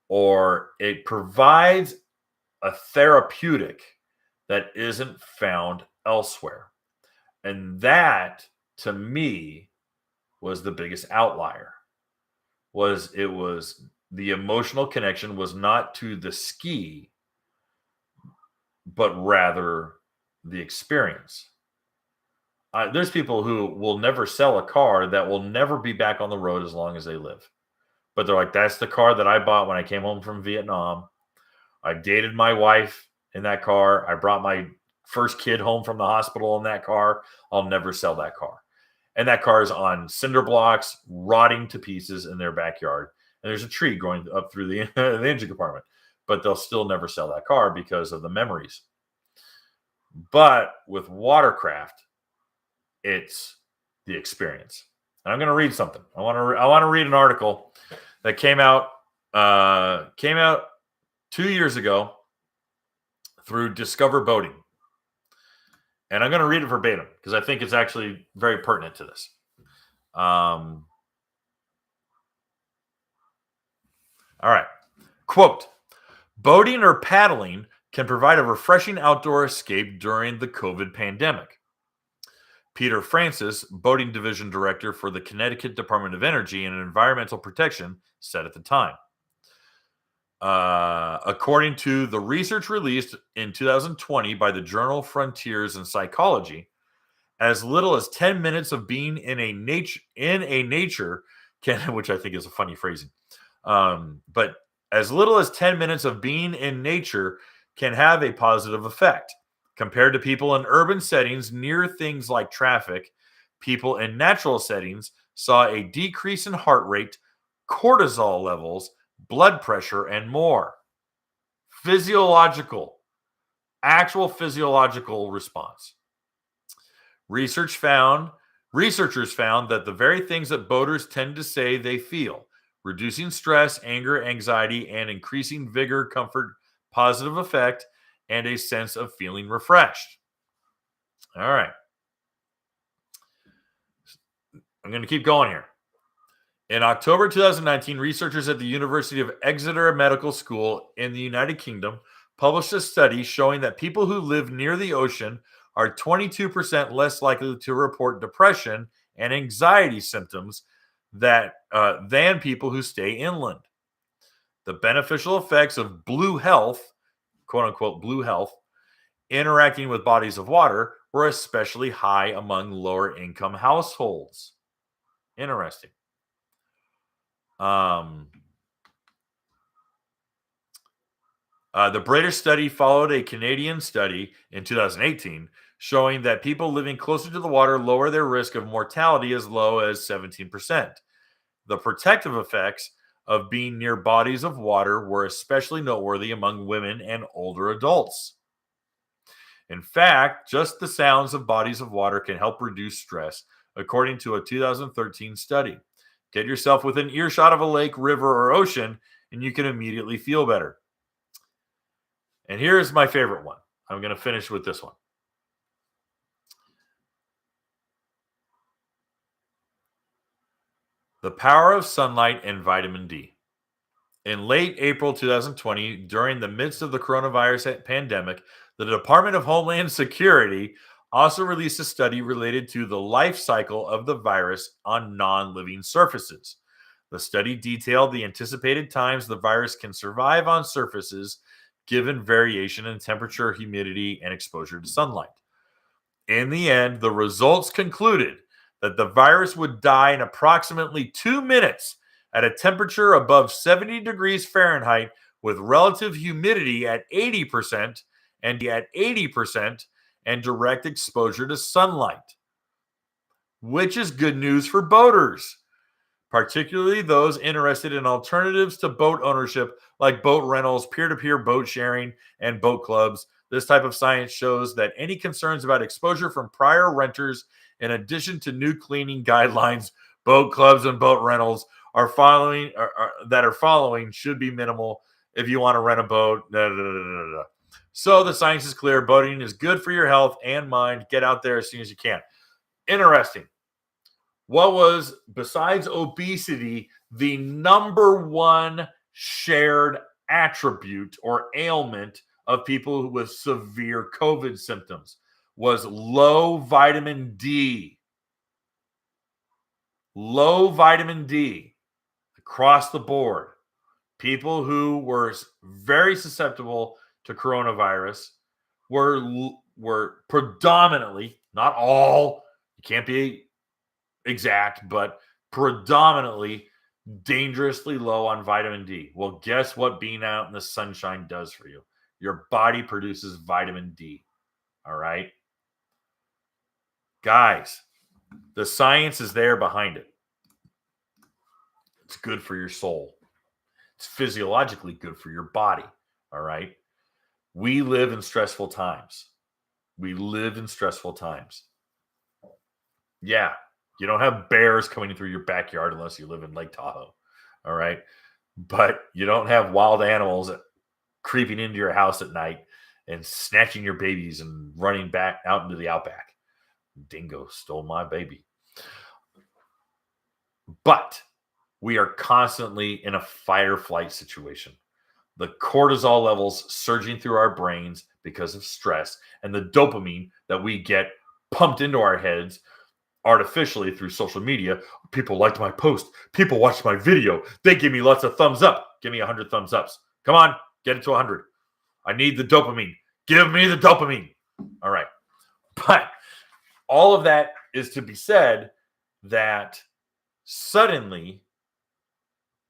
Speaker 1: or it provides a therapeutic that isn't found elsewhere. And that, to me, was the biggest outlier. It was the emotional connection was not to the ski, but rather the experience. There's people who will never sell a car that will never be back on the road as long as they live. But they're like, that's the car that I bought when I came home from Vietnam. I dated my wife in that car. I brought my first kid home from the hospital in that car. I'll never sell that car. And that car is on cinder blocks, rotting to pieces in their backyard. And there's a tree growing up through the engine compartment. But they'll still never sell that car because of the memories. But with Watercraft, it's the experience. And I'm going to read something. I want to read an article that came out 2 years ago. through Discover Boating. And I'm going to read it verbatim because I think it's actually very pertinent to this. All right. Quote, boating or paddling can provide a refreshing outdoor escape during the COVID pandemic. Peter Francis, boating division director for the Connecticut Department of Energy and Environmental Protection, said at the time. According to the research released in 2020 by the journal Frontiers in Psychology, as little as 10 minutes of being in a nature can, which I think is a funny phrasing, but as little as 10 minutes of being in nature can have a positive effect. Compared to people in urban settings near things like traffic, people in natural settings saw a decrease in heart rate, cortisol levels, blood pressure, and more. Actual physiological response. Researchers found that the very things that boaters tend to say they feel, reducing stress, anger, anxiety, and increasing vigor, comfort, positive effect, and a sense of feeling refreshed. All right. I'm going to keep going here. In October 2019, researchers at the University of Exeter Medical School in the United Kingdom published a study showing that people who live near the ocean are 22% less likely to report depression and anxiety symptoms than people who stay inland. The beneficial effects of blue health, quote unquote blue health, interacting with bodies of water were especially high among lower income households. Interesting. The British study followed a Canadian study in 2018 showing that people living closer to the water lower their risk of mortality as low as 17%. The protective effects of being near bodies of water were especially noteworthy among women and older adults. In fact, just the sounds of bodies of water can help reduce stress, according to a 2013 study. Get yourself within earshot of a lake, river, or ocean, and you can immediately feel better. And here's my favorite one. I'm going to finish with this one. The power of sunlight and vitamin D. In late April 2020, during the midst of the coronavirus pandemic, the Department of Homeland Security also released a study related to the life cycle of the virus on non-living surfaces. The study detailed the anticipated times the virus can survive on surfaces given variation in temperature, humidity, and exposure to sunlight. In the end, the results concluded that the virus would die in approximately 2 minutes at a temperature above 70 degrees Fahrenheit with relative humidity at 80% and direct exposure to sunlight, which is good news for boaters, particularly those interested in alternatives to boat ownership like boat rentals, peer-to-peer boat sharing, and boat clubs. This type of science shows that any concerns about exposure from prior renters, in addition to new cleaning guidelines, boat clubs and boat rentals are following should be minimal if you want to rent a boat. So the science is clear. Boating is good for your health and mind. Get out there as soon as you can. Interesting. What was, besides obesity, the number one shared attribute or ailment of people with severe COVID symptoms? Was low vitamin D. Low vitamin D across the board. People who were very susceptible to coronavirus were predominantly, not all, you can't be exact, but predominantly dangerously low on vitamin D. Well, guess what being out in the sunshine does for you? Your body produces vitamin D. All right? Guys, the science is there behind it. It's good for your soul. It's physiologically good for your body. All right? We live in stressful times. Yeah. You don't have bears coming through your backyard unless you live in Lake Tahoe. All right? But you don't have wild animals creeping into your house at night and snatching your babies and running back out into the outback. Dingo stole my baby. But we are constantly in a fight or flight situation. The cortisol levels surging through our brains because of stress, and the dopamine that we get pumped into our heads artificially through social media. People liked my post. People watched my video. They give me lots of thumbs up. Give me 100 thumbs ups. Come on, get it to 100. I need the dopamine. Give me the dopamine. All right. But all of that is to be said that suddenly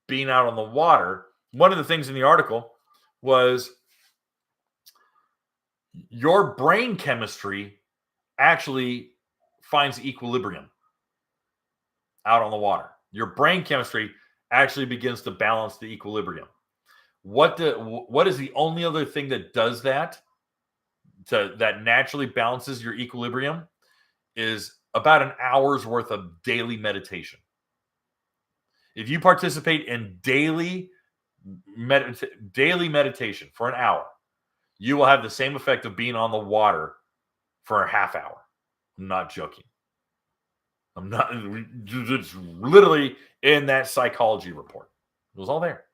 Speaker 1: being out on the water, one of the things in the article was your brain chemistry actually finds equilibrium out on the water. Your brain chemistry actually begins to balance the equilibrium. What is the only other thing that does that, that naturally balances your equilibrium, is about an hour's worth of daily meditation. If you participate in daily meditation for an hour, you will have the same effect of being on the water for a half hour. I'm not joking. It's literally in that psychology report. It was all there.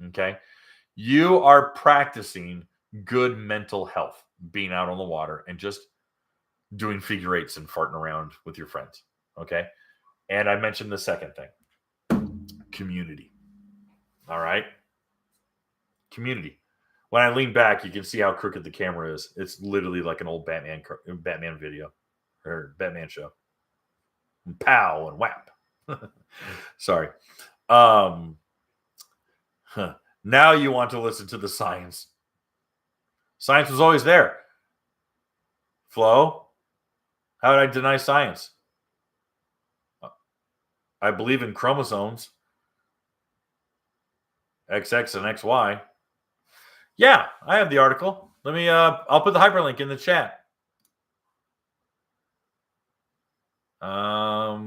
Speaker 1: Okay. You are practicing good mental health, being out on the water and just doing figure eights and farting around with your friends. Okay. And I mentioned the second thing, community. All right. Community. When I lean back, you can see how crooked the camera is. It's literally like an old Batman video or Batman show. Pow and whap. Sorry. Now you want to listen to the science. Science was always there. Flo, how would I deny science? I believe in chromosomes. XX and XY. Yeah, I have the article. Let me I'll put the hyperlink in the chat. Let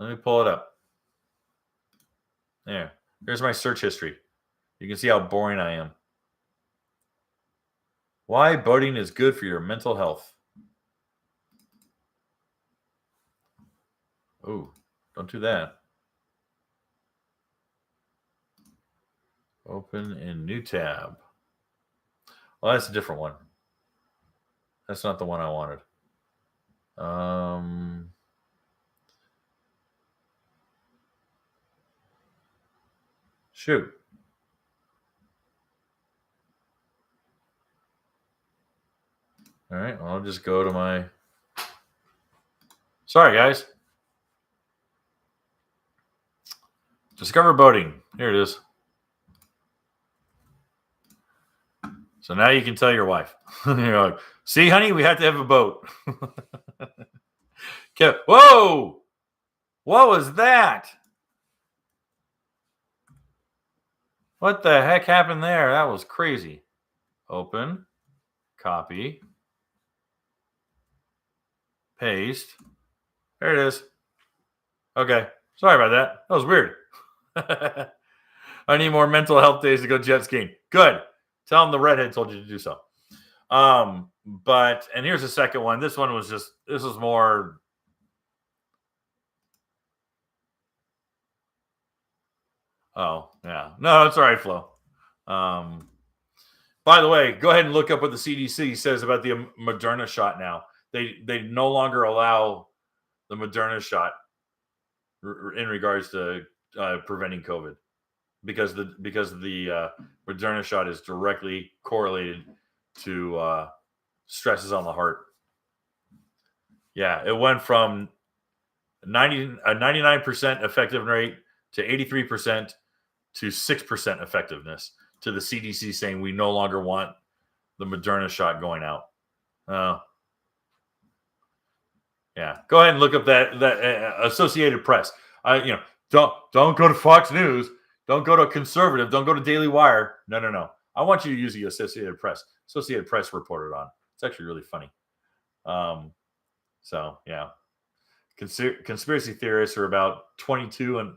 Speaker 1: me pull it up. There. Here's my search history. You can see how boring I am. Why boating is good for your mental health. Oh, don't do that. Open in new tab. Well, that's a different one. That's not the one I wanted. Shoot. All right, well, I'll just go to my... Sorry, guys. Discover boating. Here it is. So now you can tell your wife. You're like, see, honey, we have to have a boat. Okay. Whoa! What was that? What the heck happened there? That was crazy. Open. Copy. Paste. There it is. Okay. Sorry about that. That was weird. I need more mental health days to go jet skiing. Good. Tell them the redhead told you to do so. But, and here's the second one. This one was just, this was more. Oh, yeah. No, it's all right, Flo. By the way, go ahead and look up what the CDC says about the Moderna shot now. They no longer allow the Moderna shot in regards to preventing COVID because the Moderna shot is directly correlated to stresses on the heart. Yeah, it went from a 99% effective rate to 83% to 6% effectiveness, to the CDC saying we no longer want the Moderna shot going out. Yeah, go ahead and look up that Associated Press. Don't go to Fox News. Don't go to Conservative. Don't go to Daily Wire. No. I want you to use the Associated Press. Associated Press reported on. It's actually really funny. So yeah, conspiracy theorists are about 22 to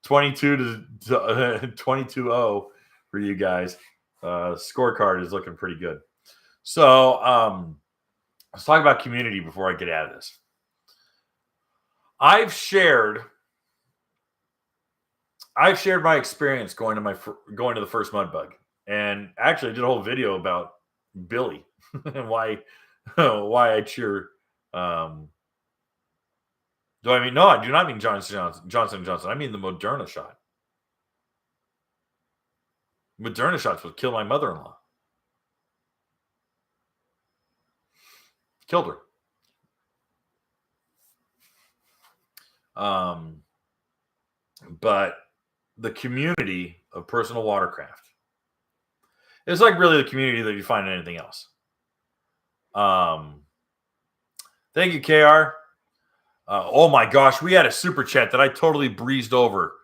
Speaker 1: 22-0 for you guys. Scorecard is looking pretty good. So let's talk about community before I get out of this. I've shared my experience going to the first mud bug, and actually I did a whole video about Billy and why I cheer. Do I mean no? I do not mean Johnson & Johnson. I mean the Moderna shot. Moderna shots would kill my mother-in-law. Killed her. But the community of personal watercraft is like really the community that you find in anything else. Thank you, KR. Oh my gosh, we had a super chat that I totally breezed over.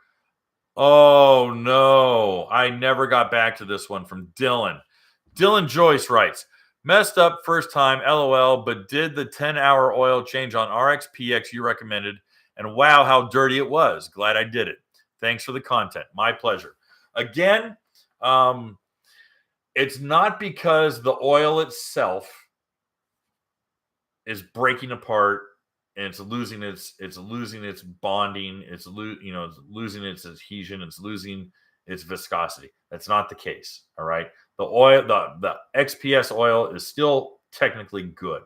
Speaker 1: Oh no, I never got back to this one from Dylan. Dylan Joyce writes, messed up first time, LOL, but did the 10-hour oil change on RXPX you recommended, and wow, how dirty it was. Glad I did it. Thanks for the content. My pleasure. Again, it's not because the oil itself is breaking apart and it's losing its bonding, it's losing its adhesion, it's losing its viscosity. That's not the case. All right. The oil, the XPS oil is still technically good.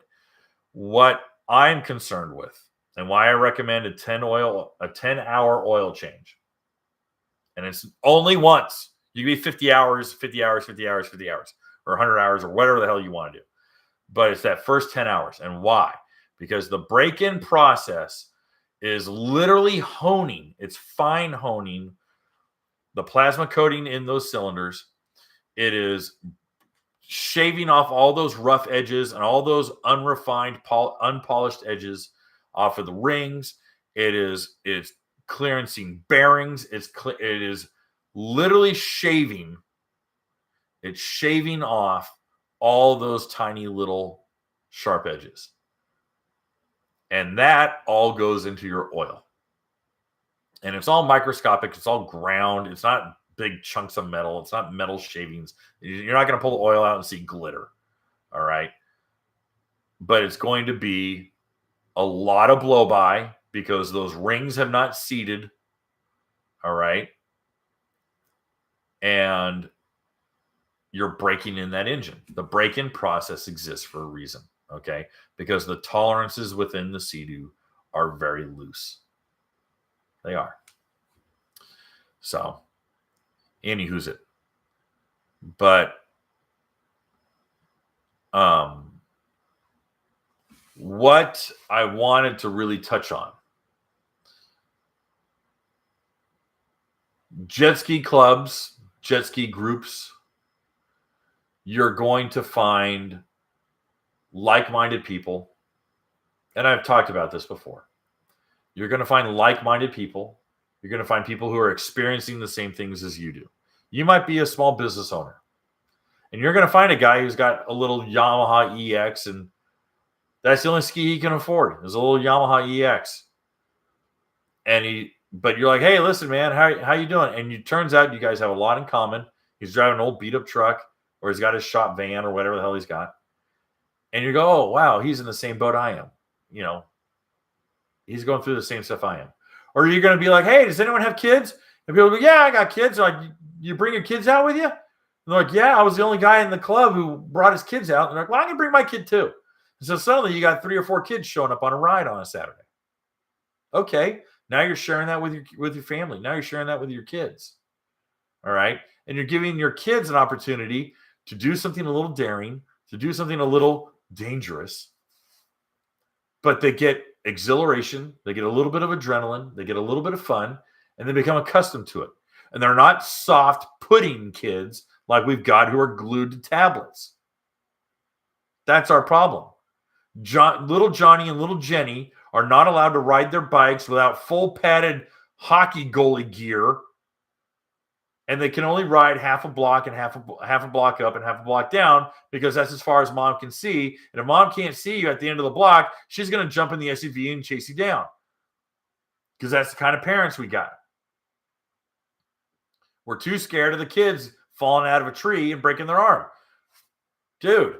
Speaker 1: What I'm concerned with and why I recommend a 10-hour oil change. And it's only once. You can be 50 hours, or 100 hours, or whatever the hell you want to do. But it's that first 10 hours. And why? Because the break-in process is literally honing. It's fine honing the plasma coating in those cylinders. It is shaving off all those rough edges and all those unrefined, unpolished edges off of the rings. It's clearancing bearings. It is literally shaving. It's shaving off all those tiny little sharp edges. And that all goes into your oil. And it's all microscopic. It's all ground. It's not big chunks of metal. It's not metal shavings. You're not going to pull the oil out and see glitter. All right. But it's going to be a lot of blow by because those rings have not seated. All right. And you're breaking in that engine. The break-in process exists for a reason. Okay. Because the tolerances within the Sea-Doo are very loose. They are. So, anywho's it. But what I wanted to really touch on, jet ski clubs, jet ski groups, you're going to find like-minded people. And I've talked about this before. You're going to find like-minded people. You're going to find people who are experiencing the same things as you do. You might be a small business owner. And you're going to find a guy who's got a little Yamaha EX, and that's the only ski he can afford is a little Yamaha EX. But you're like, hey, listen, man, how you doing? And it turns out you guys have a lot in common. He's driving an old beat-up truck, or he's got his shop van, or whatever the hell he's got. And you go, oh, wow, he's in the same boat I am. You know, he's going through the same stuff I am. Or you're going to be like, hey, does anyone have kids? And people go, yeah, I got kids. Like, you bring your kids out with you? And they're like, yeah, I was the only guy in the club who brought his kids out. And they're like, well, I can bring my kid too. And so suddenly you got 3 or 4 kids showing up on a ride on a Saturday. Okay, now you're sharing that with your family. Now you're sharing that with your kids. All right? And you're giving your kids an opportunity to do something a little daring, to do something a little dangerous, but they get exhilaration, they get a little bit of adrenaline, they get a little bit of fun, and they become accustomed to it. And they're not soft pudding kids like we've got who are glued to tablets. That's our problem. Little Johnny and little Jenny are not allowed to ride their bikes without full padded hockey goalie gear. And they can only ride half a block and half a block up and half a block down because that's as far as mom can see. And if mom can't see you at the end of the block, she's going to jump in the SUV and chase you down. Because that's the kind of parents we got. We're too scared of the kids falling out of a tree and breaking their arm. Dude,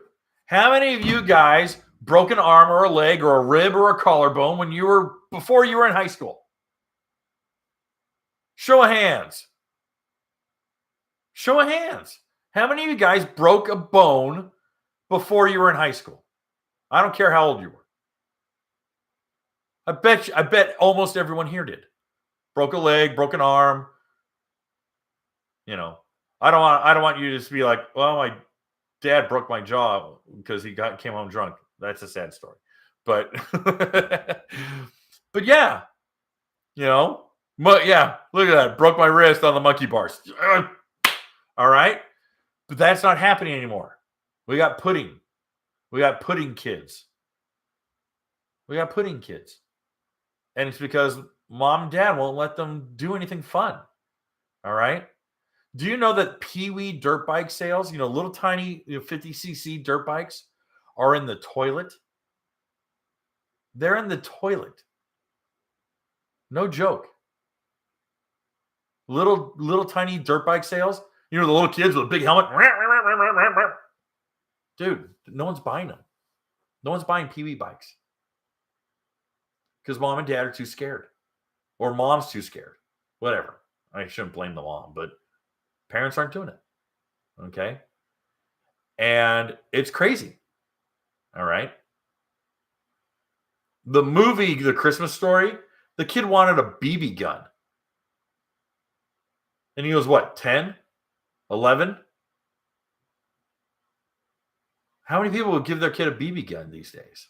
Speaker 1: how many of you guys broke an arm or a leg or a rib or a collarbone before you were in high school? Show of hands. Show of hands. How many of you guys broke a bone before you were in high school? I don't care how old you were. I bet almost everyone here did. Broke a leg, broke an arm. You know, I don't want you to just be like, well, my dad broke my jaw because he came home drunk. That's a sad story. But but yeah, look at that. Broke my wrist on the monkey bars. All right. But that's not happening anymore. We got pudding. We got pudding kids. And it's because mom and dad won't let them do anything fun. All right. Do you know that Pee-wee dirt bike sales, little tiny 50cc dirt bikes are in the toilet? They're in the toilet. No joke. Little tiny dirt bike sales. The little kids with a big helmet. Dude, no one's buying them. No one's buying Pee-wee bikes. Because mom and dad are too scared. Or mom's too scared. Whatever. I shouldn't blame the mom, but parents aren't doing it. Okay? And it's crazy. All right? The movie, The Christmas Story, the kid wanted a BB gun. And he was what, 10? 11? How many people would give their kid a BB gun these days?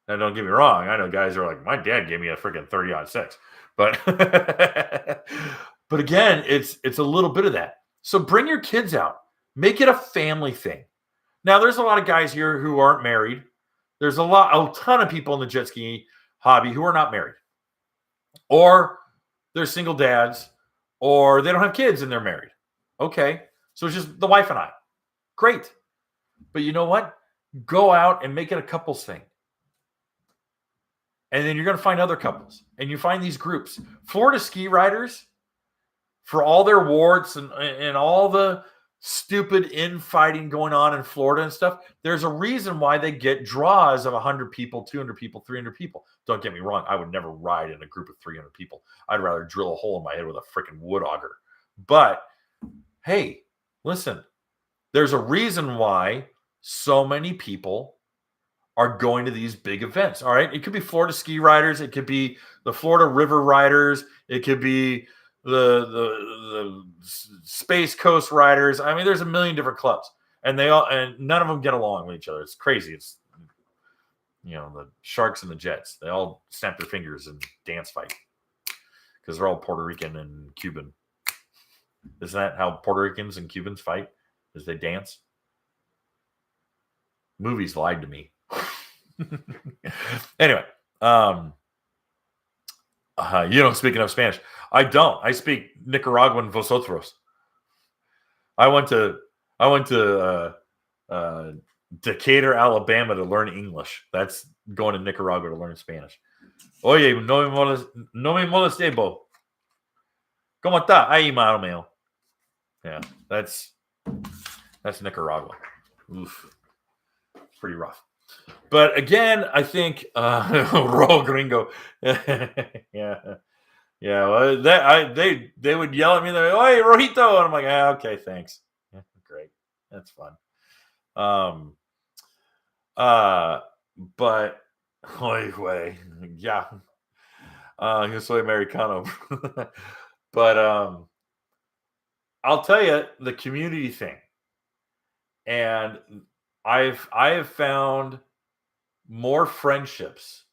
Speaker 1: Now, don't get me wrong. I know guys are like, my dad gave me a freaking 30-06. But but again, it's a little bit of that. So bring your kids out. Make it a family thing. Now, there's a lot of guys here who aren't married. There's a ton of people in the jet ski hobby who are not married. Or they're single dads. Or they don't have kids and they're married. Okay. So it's just the wife and I. Great. But you know what? Go out and make it a couples thing. And then you're going to find other couples. And you find these groups. Florida ski riders, for all their warts and all the stupid infighting going on in Florida and stuff, there's a reason why they get draws of 100 people, 200 people, 300 people. Don't get me wrong. I would never ride in a group of 300 people. I'd rather drill a hole in my head with a freaking wood auger. But, hey, listen. There's a reason why so many people are going to these big events. All right. It could be Florida ski riders. It could be the Florida River riders. It could be the Space Coast riders. I mean, there's a million different clubs, and none of them get along with each other. It's crazy. It's the Sharks and the Jets. They all snap their fingers and dance fight because they're all Puerto Rican and Cuban. Isn't that how Puerto Ricans and Cubans fight? Is they dance? Movies lied to me. Anyway, speaking of Spanish, I don't. I speak Nicaraguan vosotros. I went to Decatur, Alabama to learn English. That's going to Nicaragua to learn Spanish. Oye, no me moleste, bo. ¿Cómo está? Ahí, mano mío. Yeah, that's Nicaragua. Oof. Pretty rough. But again, I think Ro Gringo. Yeah. Well, they would yell at me. They're like, "Hey, Rojito," and I'm like, "Okay, thanks. Yeah, great, that's fun." But yeah, yo soy americano. But I'll tell you the community thing, and I have found more friendships.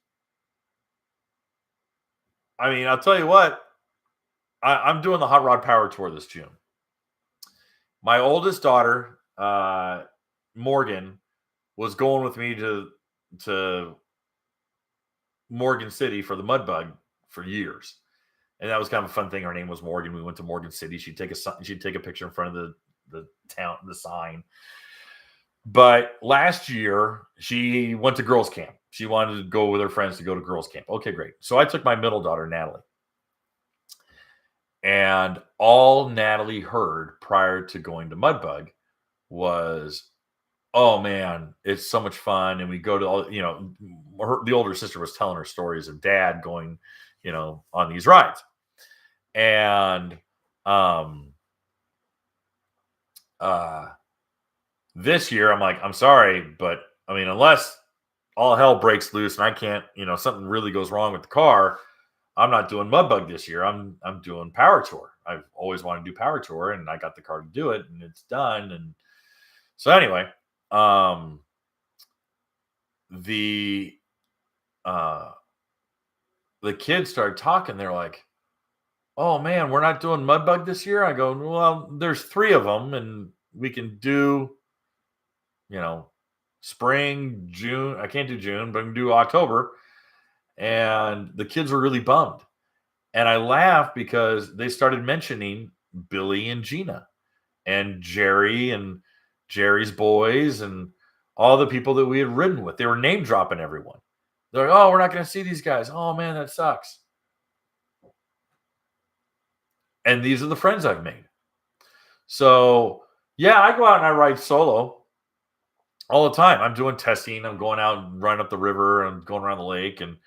Speaker 1: I mean, I'll tell you what, I'm doing the Hot Rod Power Tour this June. My oldest daughter, Morgan, was going with me to Morgan City for the Mud Bug for years. And that was kind of a fun thing. Her name was Morgan. We went to Morgan City. She'd take a picture in front of the town, the sign. But last year, she went to girls' camp. She wanted to go with her friends to go to girls' camp. Okay, great. So I took my middle daughter, Natalie. And all Natalie heard prior to going to Mudbug was, "Oh man, it's so much fun." And we go to all, the older sister was telling her stories of dad going, on these rides. And this year I'm like, I'm sorry, but I mean, unless all hell breaks loose and I can't, something really goes wrong with the car, I'm not doing Mudbug this year. I'm doing Power Tour. I've always wanted to do Power Tour, and I got the car to do it, and it's done. And so anyway, the kids started talking. They're like, "Oh man, we're not doing Mudbug this year." I go, "Well, there's 3 of them, and we can do, spring, June. I can't do June, but I can do October." And the kids were really bummed. And I laughed because they started mentioning Billy and Gina and Jerry and Jerry's boys and all the people that we had ridden with. They were name dropping everyone. They're like, "Oh, we're not going to see these guys. Oh man, that sucks." And these are the friends I've made. So yeah, I go out and I ride solo all the time. I'm doing testing. I'm going out and running up the river and going around the lake. And,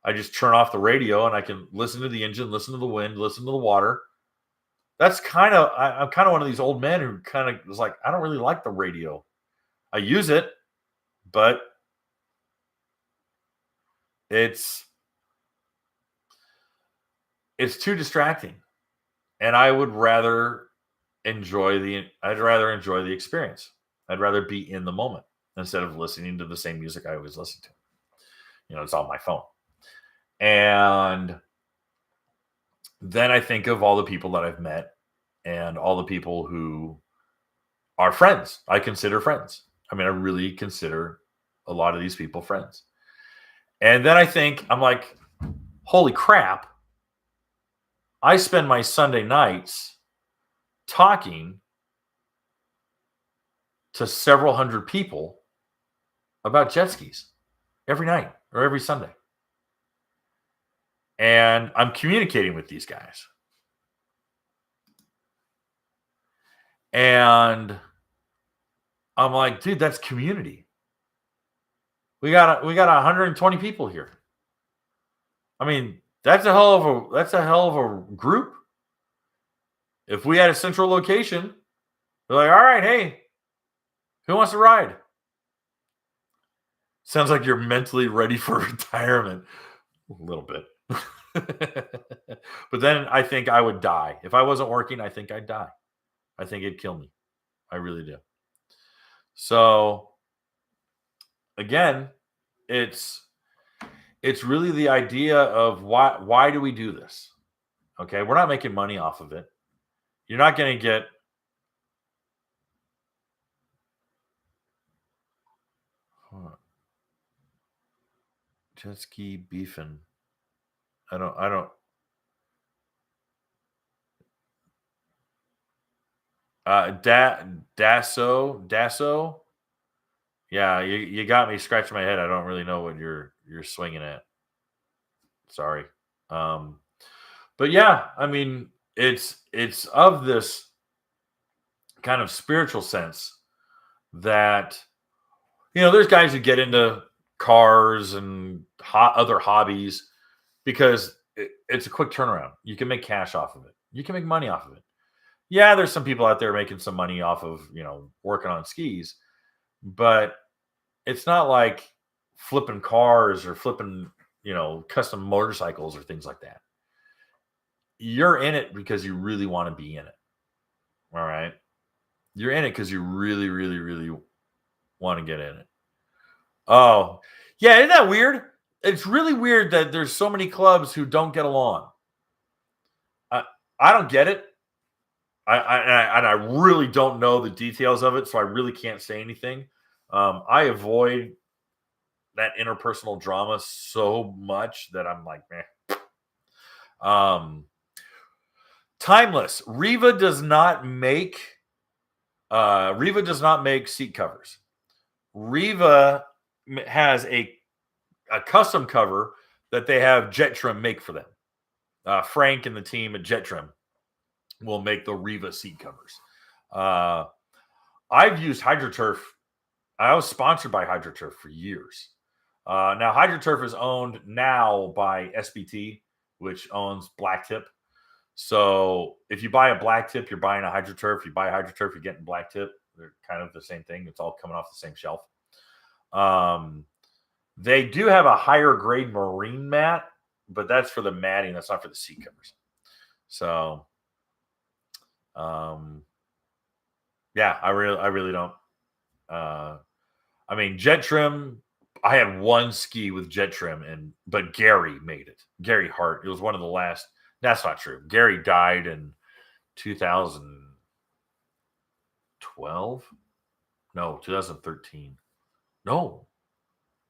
Speaker 1: I just turn off the radio and I can listen to the engine, listen to the wind, listen to the water. That's I'm kind of one of these old men who kind of was like, I don't really like the radio. I use it, but it's too distracting. And I would rather enjoy the experience. I'd rather be in the moment instead of listening to the same music I always listen to. It's on my phone. And then I think of all the people that I've met and all the people who are friends. I consider friends. I mean, I really consider a lot of these people friends. And then I'm like, holy crap. I spend my Sunday nights talking to several hundred people about jet skis every night or every Sunday. And I'm communicating with these guys. And I'm like, dude, that's community. We got 120 people here. I mean, that's a hell of a group. If we had a central location, they're like, all right, hey, who wants to ride? Sounds like you're mentally ready for retirement. A little bit. But then I think I would die. If I wasn't working, I think I'd die. I think it'd kill me. I really do. So again, it's really the idea of why do we do this? Okay, we're not making money off of it. You're not going to get jet ski beefing. I don't. Dasso. Yeah, you got me scratching my head. I don't really know what you're swinging at. Sorry. But yeah, I mean, it's of this kind of spiritual sense that, there's guys who get into cars and other hobbies because it's a quick turnaround. You can make cash off of it. You can make money off of it. Yeah, there's some people out there making some money off of, working on skis, but it's not like flipping cars or flipping, custom motorcycles or things like that. You're in it because you really want to be in it. All right. You're in it because you really, really, really want to get in it. Oh, yeah. Isn't that weird? It's really weird that there's so many clubs who don't get along. I don't get it. I really don't know the details of it, so I really can't say anything. I avoid that interpersonal drama so much that I'm like, meh. Timeless. Riva does not make seat covers. Riva has a custom cover that they have Jet Trim make for them. Frank and the team at Jet Trim will make the Riva seat covers. I've used HydroTurf. I was sponsored by HydroTurf for years. Now, HydroTurf is owned now by SBT, which owns Blacktip. So if you buy a Blacktip, you're buying a HydroTurf. If you buy a HydroTurf, you're getting Blacktip. They're kind of the same thing. It's all coming off the same shelf. They do have a higher grade marine mat, but that's for the matting. That's not for the seat covers. So, yeah, I really don't. I mean, Jet Trim. I had one ski with Jet Trim, but Gary made it. Gary Hart. It was one of the last. That's not true. Gary died in 2012. No, 2013. No, it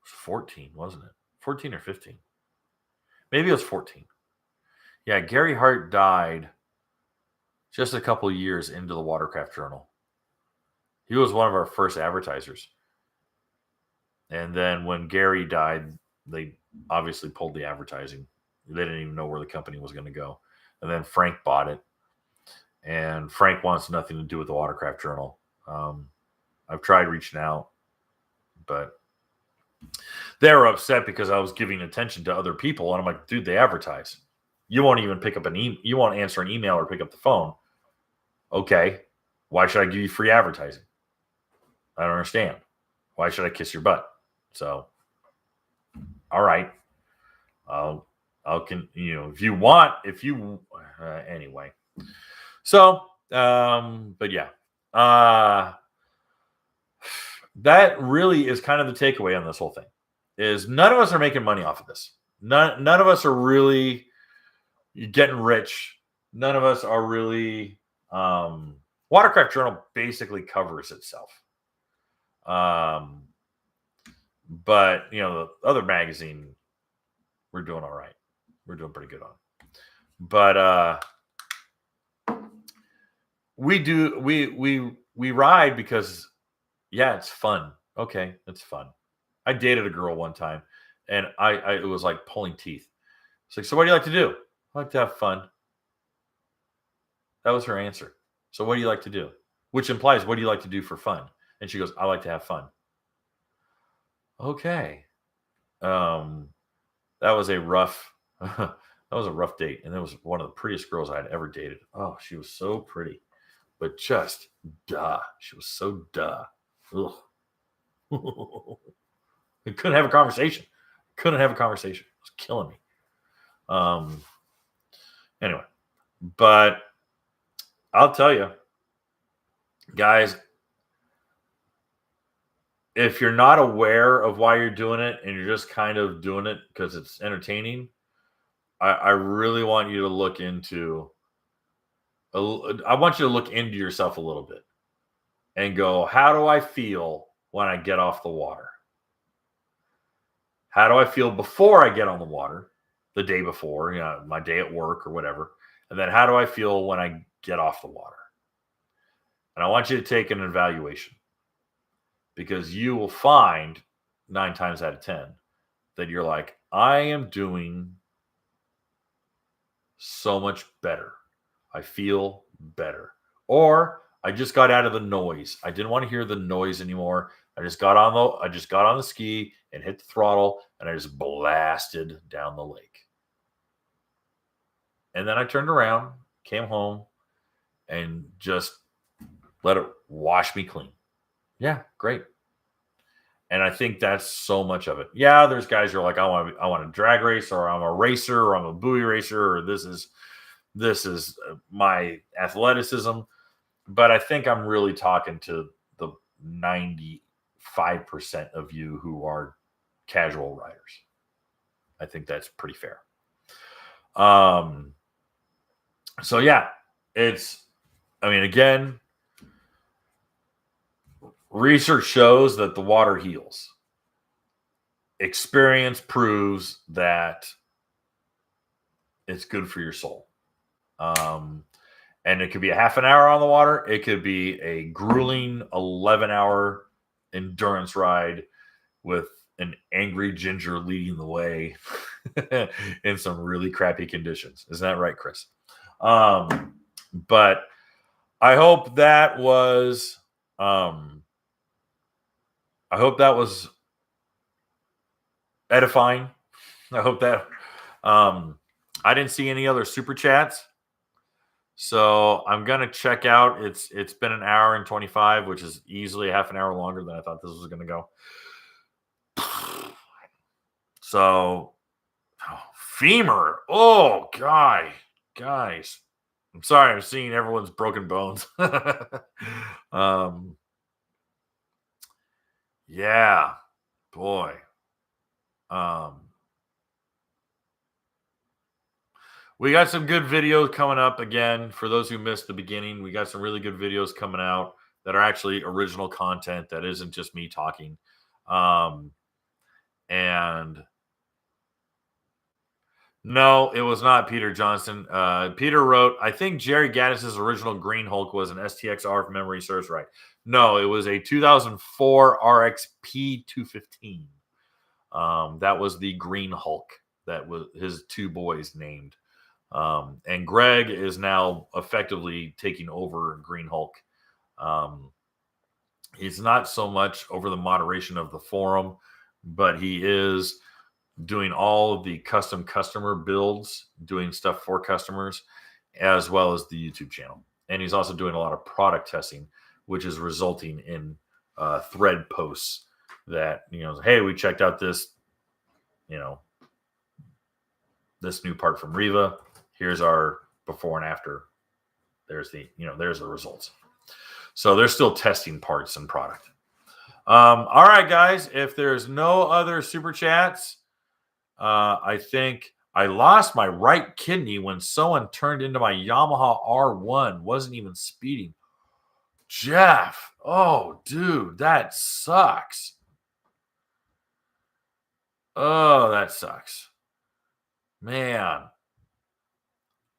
Speaker 1: was 14, wasn't it? 14 or 15. Maybe it was 14. Yeah, Gary Hart died just a couple of years into the Watercraft Journal. He was one of our first advertisers. And then when Gary died, they obviously pulled the advertising. They didn't even know where the company was going to go. And then Frank bought it. And Frank wants nothing to do with the Watercraft Journal. I've tried reaching out, but they were upset because I was giving attention to other people. And I'm like, dude, they advertise. You won't even pick up you won't answer an email or pick up the phone. Okay. Why should I give you free advertising? I don't understand. Why should I kiss your butt? So, all right. If you want, anyway. So, but yeah, that really is kind of the takeaway on this whole thing is none of us are making money off of this. None of us are really getting rich. None of us are really, Watercraft Journal basically covers itself. But the other magazine, we're doing all right. We're doing pretty good on. But we ride because it's fun. Okay, it's fun. I dated a girl one time, and it was like pulling teeth. It's like, so what do you like to do? I like to have fun. That was her answer. So what do you like to do? Which implies, what do you like to do for fun? And she goes, I like to have fun. Okay. That was a rough date. And it was one of the prettiest girls I had ever dated. Oh, she was so pretty. But just duh. She was so duh. Ugh. I couldn't have a conversation. It was killing me. Anyway, but I'll tell you, guys, if you're not aware of why you're doing it and you're just kind of doing it because it's entertaining, I really want you to look into. I want you to look into yourself a little bit and go, how do I feel when I get off the water? How do I feel before I get on the water, the day before, my day at work or whatever? And then how do I feel when I get off the water? And I want you to take an evaluation, because you will find 9 times out of 10 that you're like, I am doing so much better. I feel better. Or I just got out of the noise. I didn't want to hear the noise anymore. I just got on the ski and hit the throttle, and I just blasted down the lake. And then I turned around, came home, and just let it wash me clean. Yeah, great. And I think that's so much of it. Yeah, there's guys who are like, I want to drag race, or I'm a racer, or I'm a buoy racer, or this is my athleticism. But I think I'm really talking to the 95% of you who are casual riders. I think that's pretty fair. So yeah, again, research shows that the water heals. Experience proves that it's good for your soul. And it could be a half an hour on the water. It could be a grueling 11-hour endurance ride with an angry ginger leading the way in some really crappy conditions. Isn't that right, Chris? But I hope that was edifying. I hope that I didn't see any other super chats. So I'm gonna check out. It's been an hour and 25, which is easily half an hour longer than I thought this was gonna go. So femur. Oh, guys. I'm sorry, I'm seeing everyone's broken bones. Yeah, boy. We got some good videos coming up again. For those who missed the beginning, we got some really good videos coming out that are actually original content that isn't just me talking. And no, it was not Peter Johnson. Peter wrote, I think Jerry Gaddis's original Green Hulk was an STXR, if memory serves right. No, it was a 2004 RX P215. That was the Green Hulk that was his two boys named. And Greg is now effectively taking over Green Hulk. He's not so much over the moderation of the forum, but he is doing all of the custom customer builds, doing stuff for customers, as well as the YouTube channel. And he's also doing a lot of product testing, which is resulting in thread posts that, hey, we checked out this, this new part from Riva. Here's our before and after. There's the results. So they're still testing parts and product. All right, guys, if there's no other super chats, I think I lost my right kidney when someone turned into my Yamaha R1. Wasn't even speeding. Jeff, oh, dude, that sucks. Oh, that sucks. Man.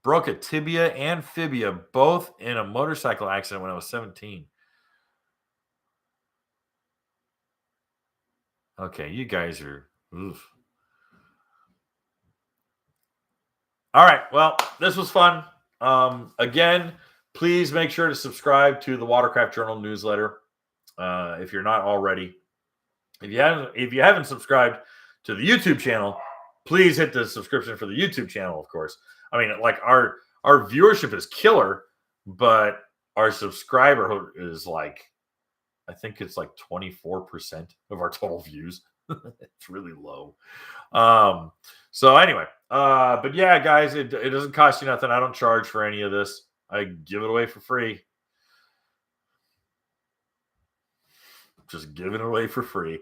Speaker 1: Broke a tibia and fibia, both in a motorcycle accident when I was 17. Okay, you guys are... Oof. All right, well, this was fun. Again, please make sure to subscribe to the Watercraft Journal newsletter if you're not already. If you haven't subscribed to the YouTube channel, please hit the subscription for the YouTube channel, of course. I mean, like our viewership is killer, but our subscriber is like, I think it's like 24% of our total views. It's really low. So anyway, but yeah, guys, it doesn't cost you nothing. I don't charge for any of this. I give it away for free. Just giving it away for free.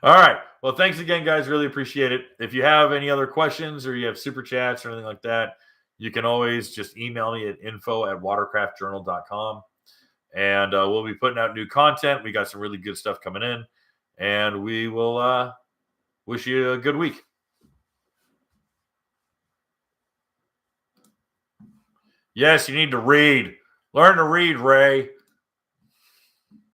Speaker 1: All right. Well, thanks again, guys. Really appreciate it. If you have any other questions or you have super chats or anything like that, you can always just email me at info@watercraftjournal.com. And we'll be putting out new content. We got some really good stuff coming in. And we will wish you a good week. Yes, you need to read. Learn to read, Ray.